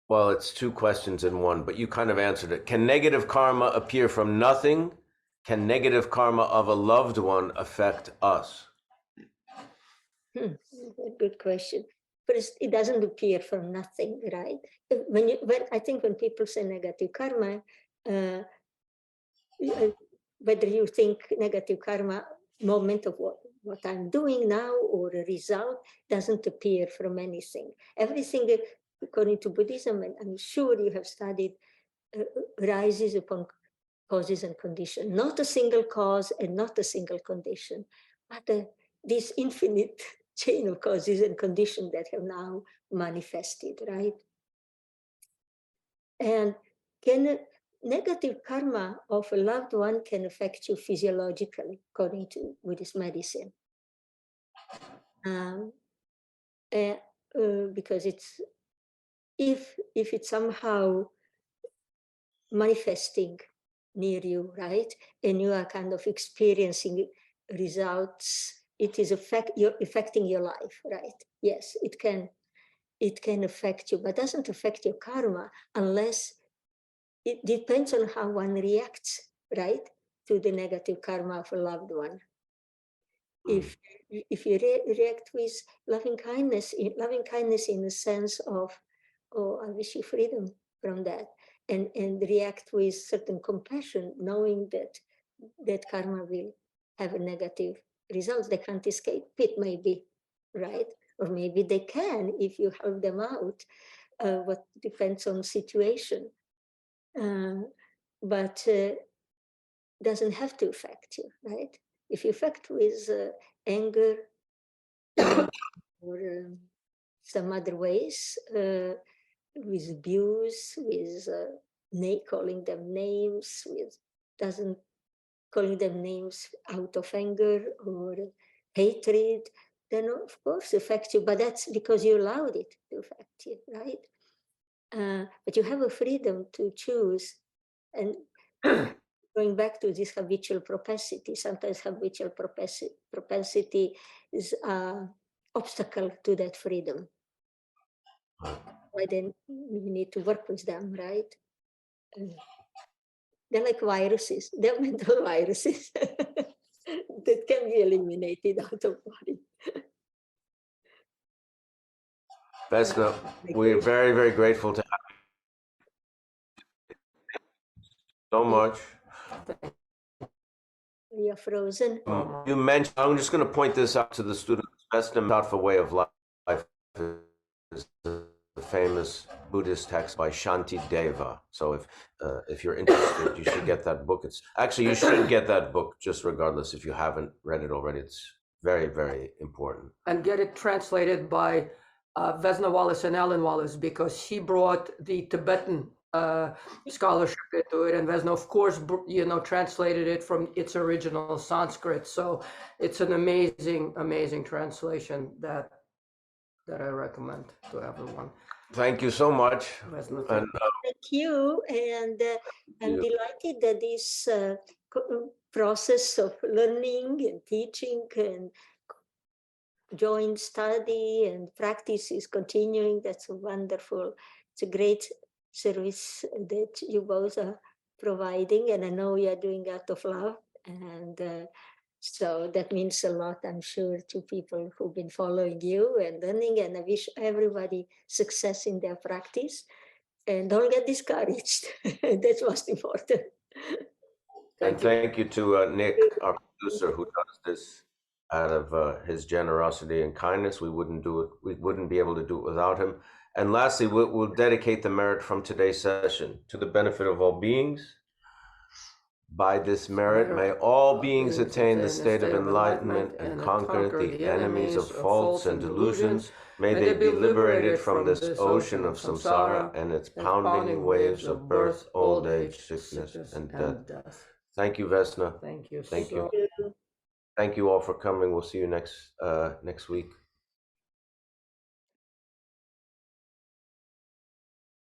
it's two questions in one, but you kind of answered it. Can negative karma appear from nothing? Can negative karma of a loved one affect us? Good question. First, it doesn't appear from nothing, right? When I think when people say negative karma, whether you think negative karma moment of what I'm doing now or a result doesn't appear from anything. Everything, according to Buddhism, and I'm sure you have studied, rises upon causes and conditions, not a single cause and not a single condition, but this infinite chain of causes and conditions that have now manifested, right? And can negative karma of a loved one can affect you physiologically, according to Buddhist medicine. Because it's if it's somehow manifesting near you, right, and you are kind of experiencing results, it is affecting your life, right? Yes, it can affect you, but doesn't affect your karma unless it depends on how one reacts, right, to the negative karma of a loved one. If you react with loving kindness in the sense of, oh, I wish you freedom from that, and react with certain compassion, knowing that karma will have a negative results, they can't escape it, maybe, right? Or maybe they can if you help them out. What depends on situation. But doesn't have to affect you, right? If you affect with anger or some other ways, with abuse, with calling them names, with doesn't calling them names out of anger or hatred, then of course affect you, but that's because you allowed it to affect you, right? But you have a freedom to choose. And going back to this habitual propensity, sometimes habitual propensity is an obstacle to that freedom. Why then you need to work with them, right? They're like viruses, they're mental viruses that can be eliminated out of body. Vesna, we're very, very grateful to have you so much. You're frozen. You mentioned, I'm just going to point this out to the students, Vesna taught for way of life is the famous Buddhist text by Shanti Deva. So if you're interested, you should get that book. It's actually, you should get that book just regardless if you haven't read it already. It's very, very important. And get it translated by Vesna Wallace and Alan Wallace, because he brought the Tibetan scholarship into it, and Vesna, of course, translated it from its original Sanskrit. So it's an amazing, amazing translation that I recommend to everyone. Thank you so much. Vesna, And Thank you. And I'm you. delighted that this process of learning and teaching and joint study and practice is continuing. That's wonderful. It's a great service that you both are providing, and I know you are doing out of love. And so that means a lot, I'm sure, to people who've been following you and learning. And I wish everybody success in their practice. And don't get discouraged. That's most important. And thank you to Nick, our producer, who does this out of his generosity and kindness. We wouldn't do it. We wouldn't be able to do it without him. And lastly, we'll dedicate the merit from today's session to the benefit of all beings. By this merit, may all beings attain the state of enlightenment and conquer the enemies of faults and delusions. May they be liberated from this ocean of samsara and its pounding waves of birth, old age, sickness, and death. Thank you, Vesna. Thank you. Thank you. Thank you. Thank you all for coming. We'll see you next week.